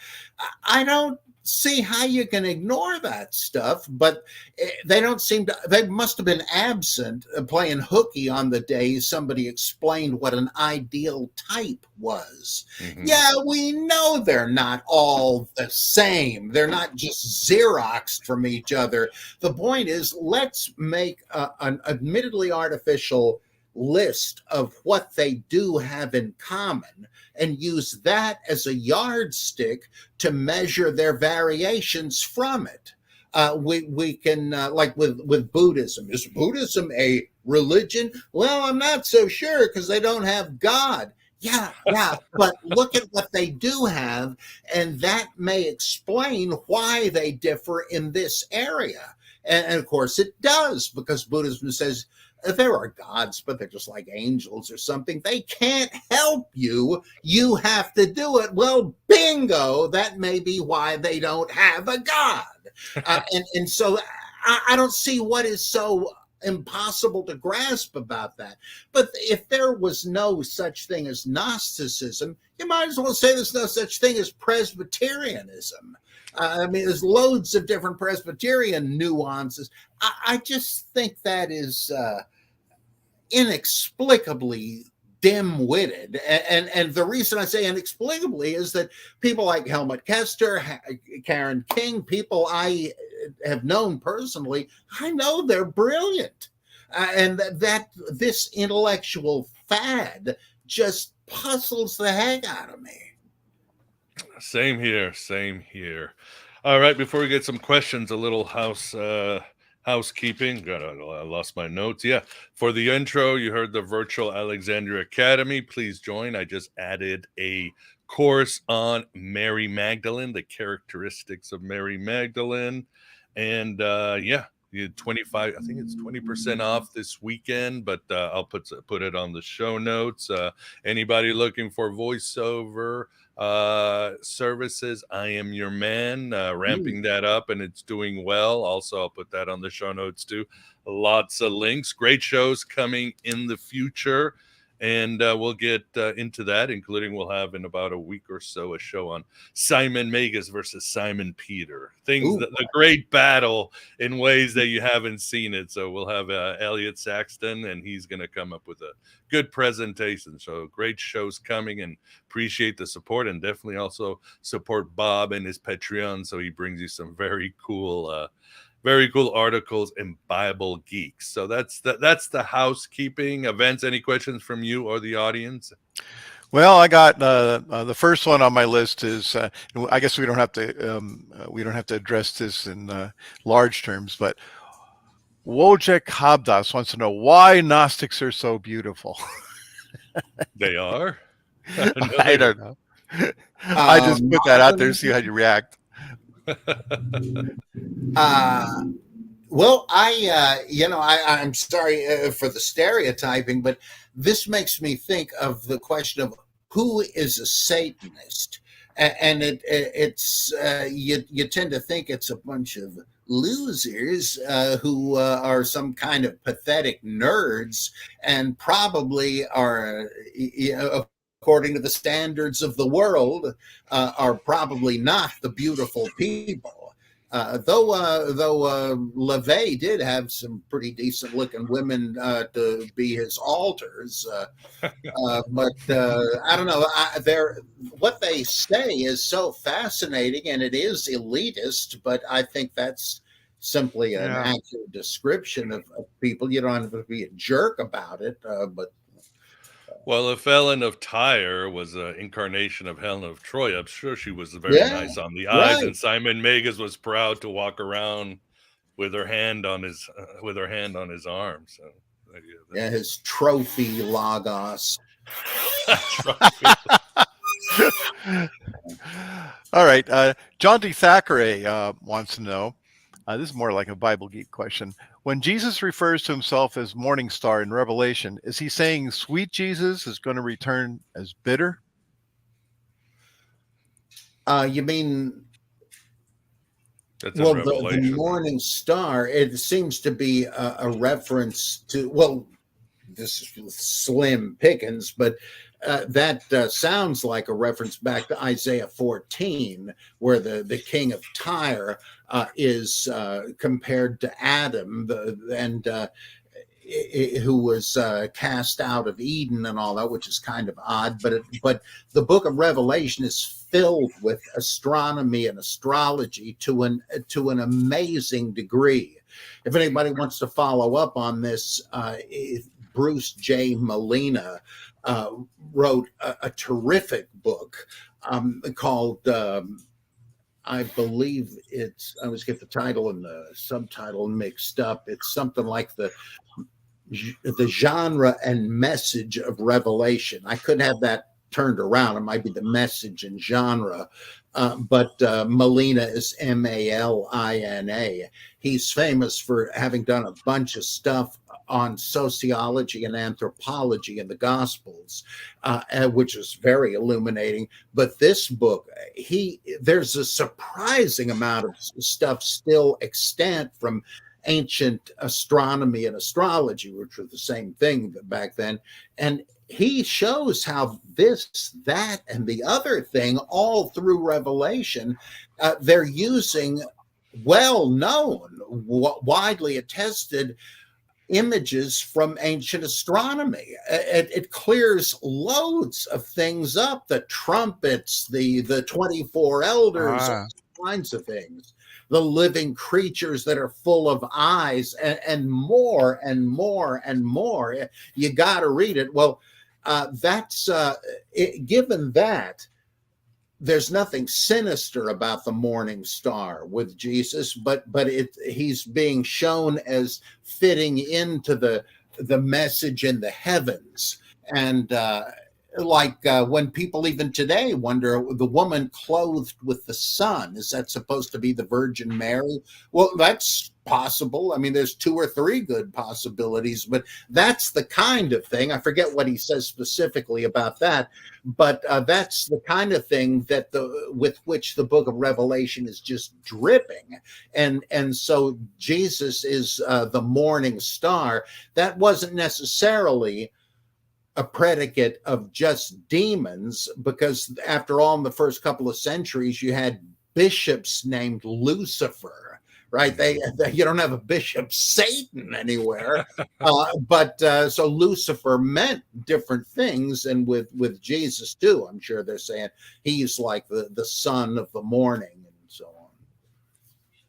I don't see how you can ignore that stuff, but they don't seem to. They must have been absent playing hooky on the day somebody explained what an ideal type was. Mm-hmm. Yeah, we know they're not all the same. They're not just Xeroxed from each other. The point is, let's make an admittedly artificial list of what they do have in common and use that as a yardstick to measure their variations from it. We can, like with Buddhism. Is Buddhism a religion? Well, I'm not so sure because they don't have God. Yeah, but look at what they do have, and that may explain why they differ in this area. And of course it does, because Buddhism says there are gods, but they're just like angels or something. They can't help you. You have to do it. Well, bingo, that may be why they don't have a god. And so I don't see what is so impossible to grasp about that. But if there was no such thing as Gnosticism, you might as well say there's no such thing as Presbyterianism. I mean, there's loads of different Presbyterian nuances. I just think that is inexplicably dim-witted. And the reason I say inexplicably is that people like Helmut Kester, Karen King, people I have known personally, I know they're brilliant. And that this intellectual fad just puzzles the heck out of me. Same here. All right, before we get some questions, a little housekeeping. God, I lost my notes. Yeah, for the intro, you heard the Virtual Alexandria Academy. Please join. I just added a course on Mary Magdalene, the characteristics of Mary Magdalene. And yeah, you 25, I think it's 20% off this weekend, but I'll put it on the show notes. Anybody looking for voiceover services, I am your man, ramping that up, and it's doing well. Also, I'll put that on the show notes too. Lots of links, great shows coming in the future, and we'll get into that, including we'll have in about a week or so a show on Simon Magus versus Simon Peter. The great battle in ways that you haven't seen it. So we'll have Elliot Saxton, and he's going to come up with a good presentation. So great shows coming, and appreciate the support, and definitely also support Bob and his Patreon. So he brings you some very cool articles and Bible geeks. So that's the housekeeping. Events, any questions from you or the audience? Well, I got the first one on my list is I guess we don't have to address this in large terms, but Wojciech Habdas wants to know why Gnostics are so beautiful. They are. No, I they don't didn't. know. I just put that out there to Modern, see how you react. uh, well, I'm sorry for the stereotyping, but this makes me think of the question of who is a Satanist, and you tend to think it's a bunch of losers who are some kind of pathetic nerds, and probably are, according to the standards of the world, are probably not the beautiful people. Though LaVey did have some pretty decent looking women to be his altars, but I don't know. What they say is so fascinating, and it is elitist. But I think that's simply an Yeah. accurate description of people. You don't have to be a jerk about it, but Well, if Ellen of Tyre was an incarnation of Helen of Troy, I'm sure she was very yeah, nice on the eyes, right. and Simon Magus was proud to walk around with her hand on his arm. So, Yeah, his trophy logos. trophy. All right. John D. Thackeray wants to know, this is more like a Bible geek question. When Jesus refers to himself as morning star in Revelation, is he saying sweet Jesus is going to return as bitter? You mean, That's in well, the Revelation, right? morning star, it seems to be a reference to, well, this is slim pickings, but that sounds like a reference back to Isaiah 14, where the king of Tyre is compared to Adam, who was cast out of Eden and all that, which is kind of odd. But the book of Revelation is filled with astronomy and astrology to an amazing degree. If anybody wants to follow up on this, Bruce J. Molina wrote a terrific book called. I believe it's, I always get the title and the subtitle mixed up. It's something like the genre and message of Revelation. I could have that turned around. It might be the message and genre. But Molina is Malina. He's famous for having done a bunch of stuff on sociology and anthropology in the Gospels, which is very illuminating. But this book, there's a surprising amount of stuff still extant from ancient astronomy and astrology, which were the same thing back then. And he shows how this, that, and the other thing, all through Revelation, they're using well-known, widely attested images from ancient astronomy. It clears loads of things up: the trumpets, the 24 elders, all kinds of things, the living creatures that are full of eyes, and more and more and more. You got to read it. Well, given that there's nothing sinister about the morning star with Jesus, but he's being shown as fitting into the message in the heavens. And when people even today wonder, the woman clothed with the sun, is that supposed to be the Virgin Mary? Well, that's possible. I mean, there's 2 or 3 good possibilities, but that's the kind of thing. I forget what he says specifically about that, but that's the kind of thing that with which the book of Revelation is just dripping. And so Jesus is the morning star. That wasn't necessarily a predicate of just demons, because after all, in the first couple of centuries, you had bishops named Lucifer, right? You don't have a bishop Satan anywhere, but so Lucifer meant different things, and with Jesus too, I'm sure they're saying he's like the son of the morning and so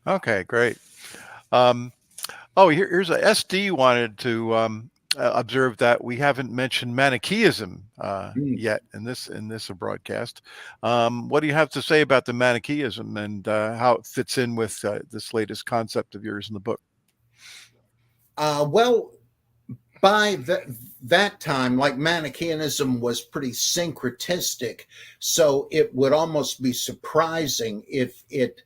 on. Okay, great. Here's a SD wanted to observe that we haven't mentioned Manichaeism yet in this broadcast. What do you have to say about the Manichaeism and how it fits in with this latest concept of yours in the book? Well, by that time, like Manichaeanism was pretty syncretistic, so it would almost be surprising if it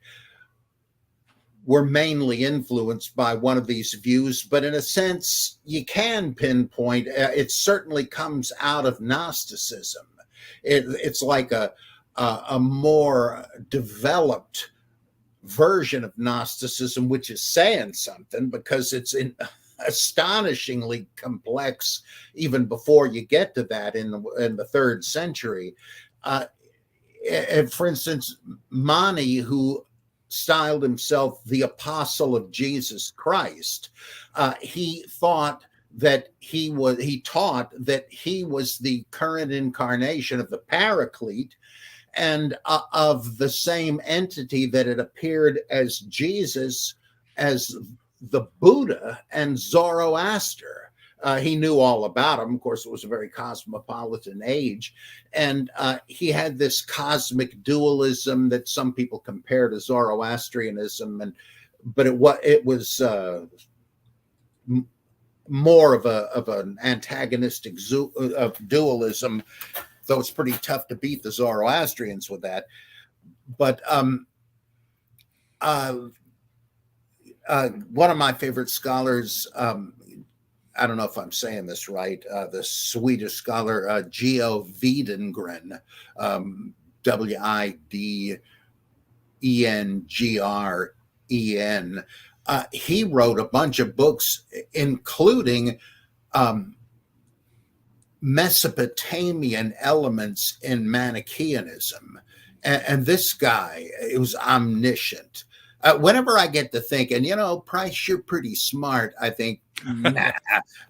were mainly influenced by one of these views. But in a sense, you can pinpoint it certainly comes out of Gnosticism. It's like a more developed version of Gnosticism, which is saying something because it's astonishingly complex even before you get to that in the 3rd century. And for instance, Mani, who styled himself the apostle of Jesus Christ, he taught that he was the current incarnation of the Paraclete and of the same entity that had appeared as Jesus, as the Buddha and Zoroaster. He knew all about him. Of course, it was a very cosmopolitan age. And he had this cosmic dualism that some people compare to Zoroastrianism. But it was more of an antagonistic dualism, though it's pretty tough to beat the Zoroastrians with that. But one of my favorite scholars, I don't know if I'm saying this right, the Swedish scholar Geo Widengren, Widengren. He wrote a bunch of books, including Mesopotamian elements in Manichaeanism. And this guy, it was omniscient. Whenever I get to thinking, Price, you're pretty smart, I think, nah,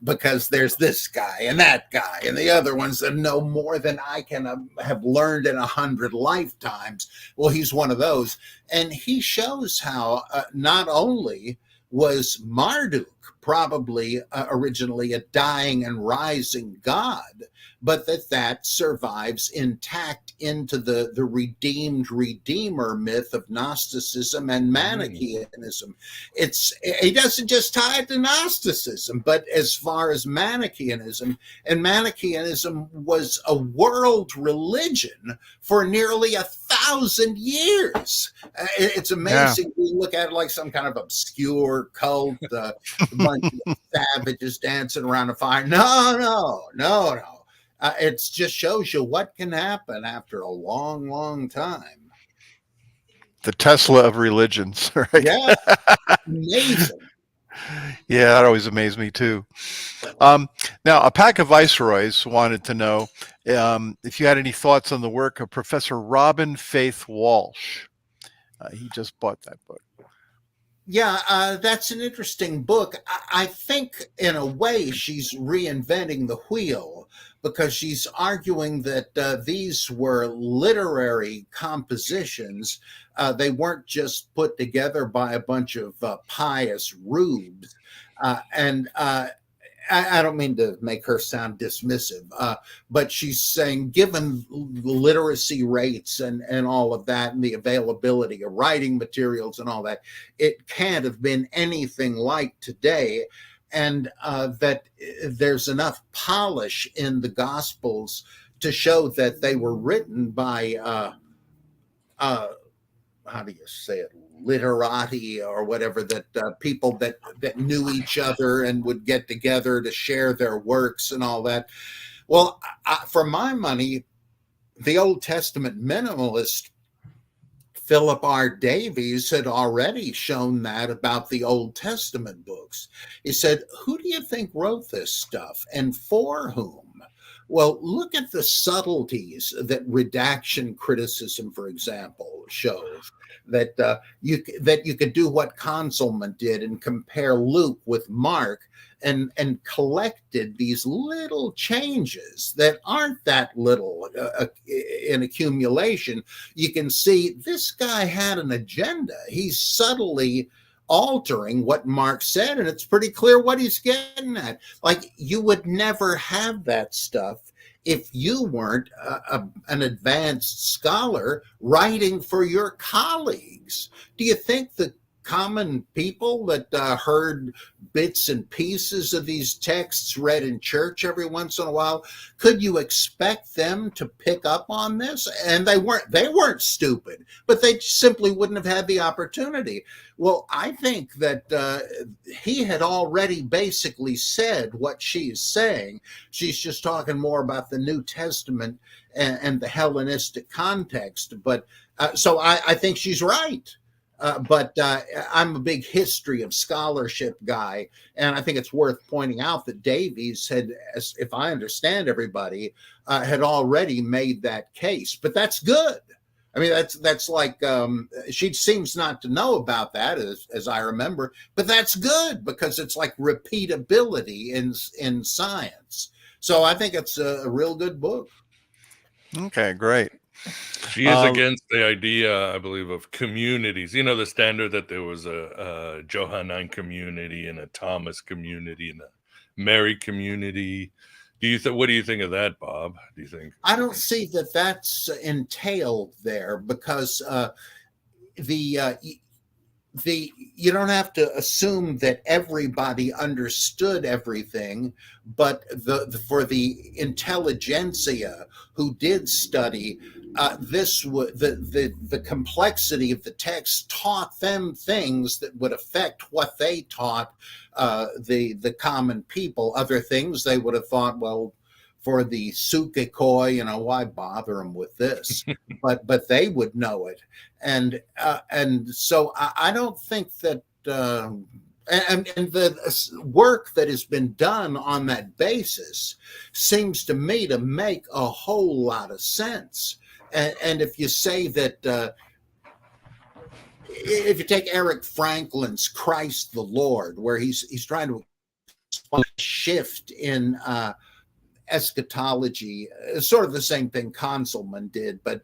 because there's this guy and that guy and the other ones that know more than I can have learned in 100 lifetimes. Well, he's one of those. And he shows how not only was Marduk probably originally a dying and rising god, but that survives intact into the redeemed redeemer myth of Gnosticism and Manichaeanism. He doesn't just tie it to Gnosticism, but as far as Manichaeanism, and Manichaeanism was a world religion for nearly 1,000 years. It's amazing. We look at it like some kind of obscure cult, a bunch of savages dancing around a fire. No. It just shows you what can happen after a long, long time. The Tesla of religions, right? Yeah, amazing. Yeah, that always amazed me too. Now, a pack of viceroys wanted to know if you had any thoughts on the work of Professor Robin Faith Walsh. He just bought that book. Yeah, that's an interesting book. I think, in a way, she's reinventing the wheel because she's arguing that these were literary compositions. They weren't just put together by a bunch of pious rubes. I don't mean to make her sound dismissive, but she's saying, given literacy rates and all of that and the availability of writing materials and all that, it can't have been anything like today. And that there's enough polish in the Gospels to show that they were written by, how do you say it? Literati or whatever, that people that knew each other and would get together to share their works and all that. Well, for my money, the Old Testament minimalist Philip R. Davies had already shown that about the Old Testament books. He said, who do you think wrote this stuff and for whom? Well, look at the subtleties that redaction criticism, for example, shows. That you could do what Consulman did and compare Luke with Mark and collected these little changes that aren't that little in accumulation. You can see this guy had an agenda. He's subtly altering what Mark said, and it's pretty clear what he's getting at. Like, you would never have that stuff if you weren't an advanced scholar writing for your colleagues. Do you think the common people that heard bits and pieces of these texts read in church every once in a while, could you expect them to pick up on this? And they weren't stupid, but they simply wouldn't have had the opportunity. Well, I think that he had already basically said what she's saying. She's just talking more about the New Testament and the Hellenistic context. But so I think she's right. But I'm a big history of scholarship guy, and I think it's worth pointing out that Davies had, if I understand everybody, had already made that case. But that's good. I mean, that's like she seems not to know about that, as I remember. But that's good because it's like repeatability in science. So I think it's a real good book. Okay, great. She is against the idea, I believe, of communities. You know, the standard that there was a Johannine community and a Thomas community and a Mary community. What do you think of that, Bob? Do you think? I don't see that that's entailed there because the you don't have to assume that everybody understood everything, but for the intelligentsia who did study, the complexity of the text taught them things that would affect what they taught the common people. Other things they would have thought, well, for the sukikoi, why bother them with this? but they would know it, and so I don't think that. And the work that has been done on that basis seems to me to make a whole lot of sense. And if you say that, if you take Eric Franklin's Christ the Lord, where he's trying to explain a shift in eschatology, sort of the same thing Conselman did, but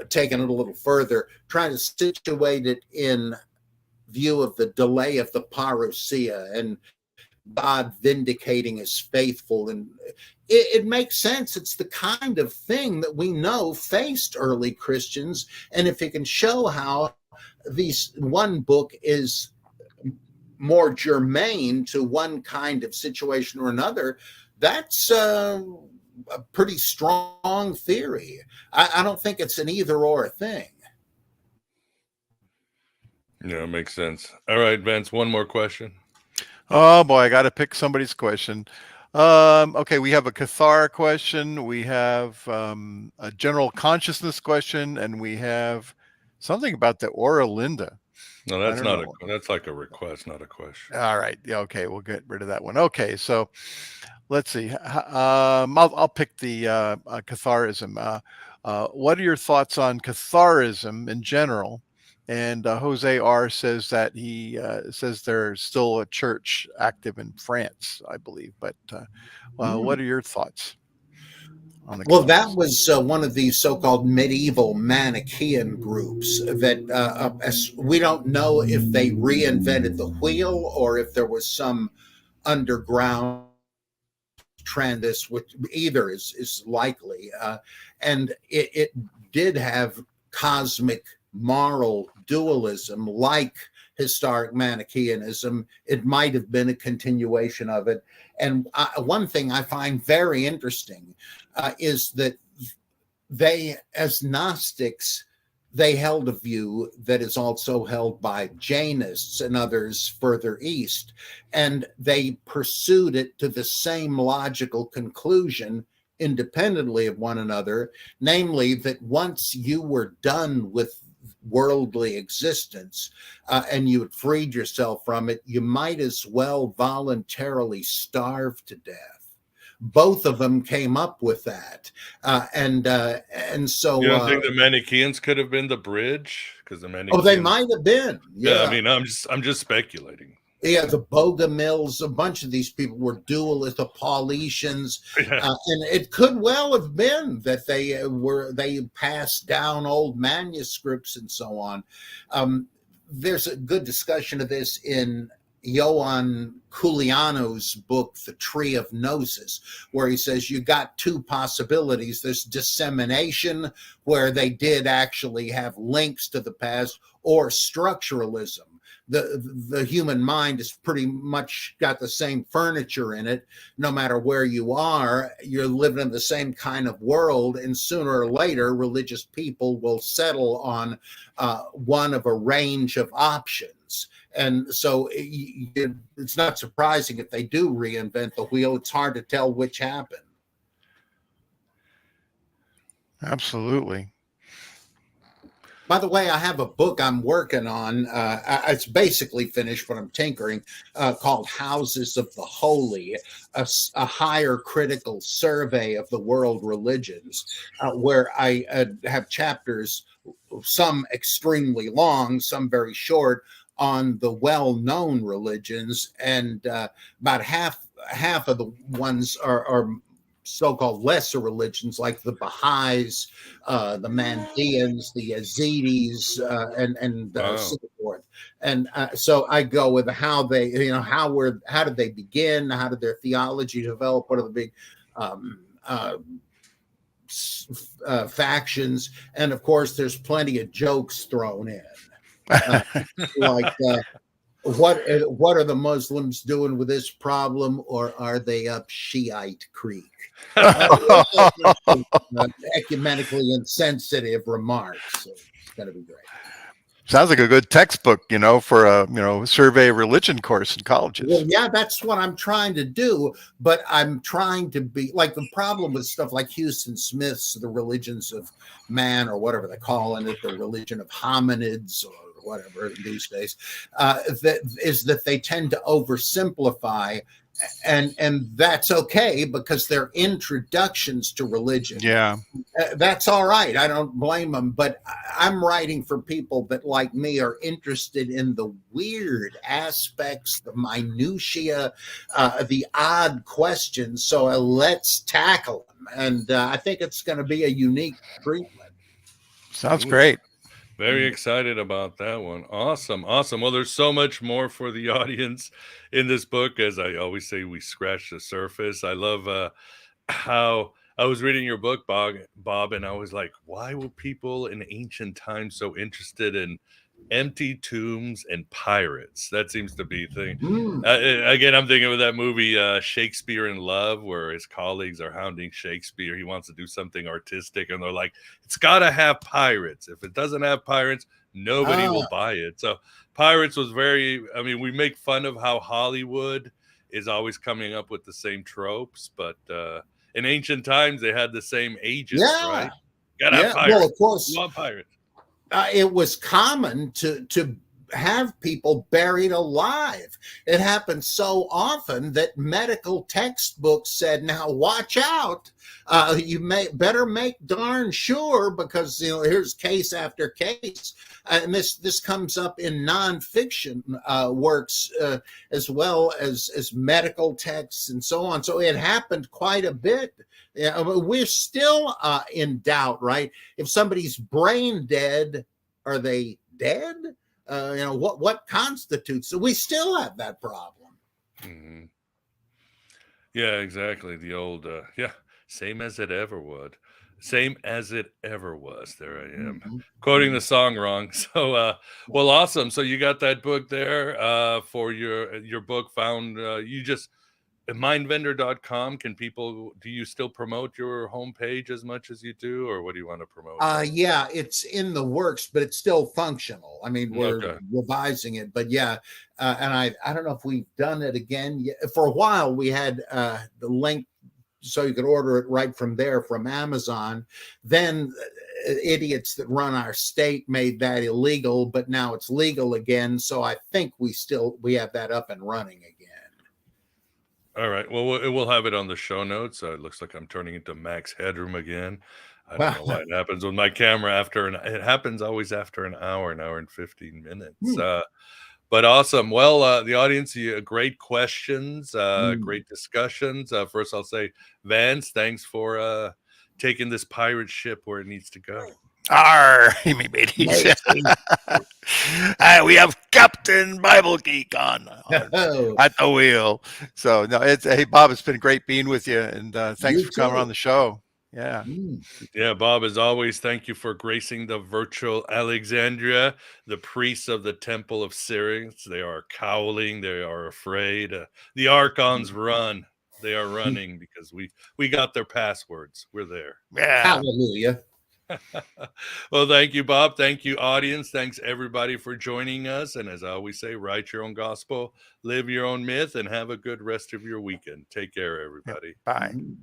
taking it a little further, trying to situate it in view of the delay of the parousia and God vindicating his faithful. And it makes sense. It's the kind of thing that we know faced early Christians. And if you can show how one book is more germane to one kind of situation or another, that's a pretty strong theory. I don't think it's an either or thing. Yeah, it makes sense. All right, Vince, one more question. Oh boy, I got to pick somebody's question. Okay, we have a Cathar question, we have a general consciousness question, and we have something about the Ora Linda. No, that's like a request, not a question. All right. Yeah, okay, we'll get rid of that one. Okay, so let's see. I'll pick the Catharism. What are your thoughts on Catharism in general? And Jose R says that he says there's still a church active in France, I believe. But what are your thoughts on the Well, that was one of these so-called medieval Manichaean groups that we don't know if they reinvented the wheel or if there was some underground trend. Which either is likely, and it did have cosmic moral dualism like historic Manichaeanism. It might have been a continuation of it. And one thing I find very interesting is that they, as Gnostics, they held a view that is also held by Jainists and others further east, and they pursued it to the same logical conclusion independently of one another, namely that once you were done with worldly existence and you had freed yourself from it, you might as well voluntarily starve to death. Both of them came up with that, and so you don't think the Manichaeans could have been the bridge? Because the Manichaeans, they might have been. Yeah, I mean, I'm just speculating. Yeah, the Bogomils, a bunch of these people were dualists, the Paulicians, and it could well have been that they passed down old manuscripts and so on. There's a good discussion of this in Ioan Kouliano's book, The Tree of Gnosis, where he says you got two possibilities. There's dissemination, where they did actually have links to the past, or structuralism. The human mind is pretty much got the same furniture in it. No matter where you are, you're living in the same kind of world, and sooner or later, religious people will settle on one of a range of options. And so it's not surprising if they do reinvent the wheel. It's hard to tell which happened. Absolutely. By the way, I have a book I'm working on. It's basically finished, but I'm tinkering, called Houses of the Holy, a higher critical survey of the world religions, where I have chapters, some extremely long, some very short, on the well-known religions, and about half of the ones are so-called lesser religions, like the Baha'is, the Mandeans, the Yazidis, and so forth. And so I go with how they, how did they begin? How did their theology develop? What are the big factions? And of course, there's plenty of jokes thrown in. Like what are the Muslims doing with this problem, or are they up Shiite Creek? Ecumenically insensitive remarks. So it's going to be great. Sounds like a good textbook, for a survey of religion course in colleges. Well, yeah, that's what I'm trying to do, but I'm trying to be like, the problem with stuff like Houston Smith's The Religions of Man, or whatever they're calling it, the religion of hominids, or whatever these days, that they tend to oversimplify, and that's okay, because they're introductions to religion. Yeah, that's all right. I don't blame them, but I'm writing for people that, like me, are interested in the weird aspects, the minutia, the odd questions. So let's tackle them, and I think it's going to be a unique treatment. Sounds great. Very excited about that one. Awesome. Well, there's so much more for the audience in this book. As I always say, we scratch the surface. I love how I was reading your book, Bob, and I was like, why were people in ancient times so interested in empty tombs and pirates? That seems to be a thing. Again, I'm thinking of that movie Shakespeare in Love, where his colleagues are hounding Shakespeare. He wants to do something artistic, and they're like, it's got to have pirates. If it doesn't have pirates, nobody will buy it. So pirates was we make fun of how Hollywood is always coming up with the same tropes, but in ancient times they had the same agents, right? Gotta have pirates. Well, of course, love pirates. It was common to have people buried alive. It happened so often that medical textbooks said, now watch out. You better make darn sure, because here's case after case. And this comes up in nonfiction works as well as medical texts and so on. So it happened quite a bit. We're still in doubt, right? If somebody's brain dead, are they dead? What constitutes? So we still have that problem. Mm-hmm. Yeah, exactly. The old, same as it ever would. Same as it ever was. There I am, quoting the song wrong. So, well, awesome. So you got that book there for your book found. You just mindvendor.com. Do you still promote your homepage as much as you do, or what do you want to promote? Yeah, it's in the works, but it's still functional. I mean, we're revising it, but yeah. And I don't know if we've done it again yet. For a while, we had the link so you could order it right from there from Amazon. Then idiots that run our state made that illegal, but now it's legal again. So I think we have that up and running again. All right. Well, we'll have it on the show notes. It looks like I'm turning into Max Headroom again. I don't know why it happens with my camera it happens always after an hour and 15 minutes. But awesome. Well, the audience, great questions, great discussions. First, I'll say, Vance, thanks for taking this pirate ship where it needs to go. Me mateys. Matey. We have Captain Bible Geek on Oh, at the wheel. So no, it's hey Bob, it's been great being with you, and thanks you for coming on too. the show. Yeah. Mm. Yeah, Bob, as always, thank you for gracing the Virtual Alexandria, the priests of the Temple of Syrinx. They are cowling, they are afraid. The Archons run. They are running because we got their passwords. We're there. Yeah. Hallelujah. Well, thank you, Bob. Thank you, audience. Thanks, everybody, for joining us. And as I always say, write your own gospel, live your own myth, and have a good rest of your weekend. Take care, Yeah. everybody. Bye. Mhm.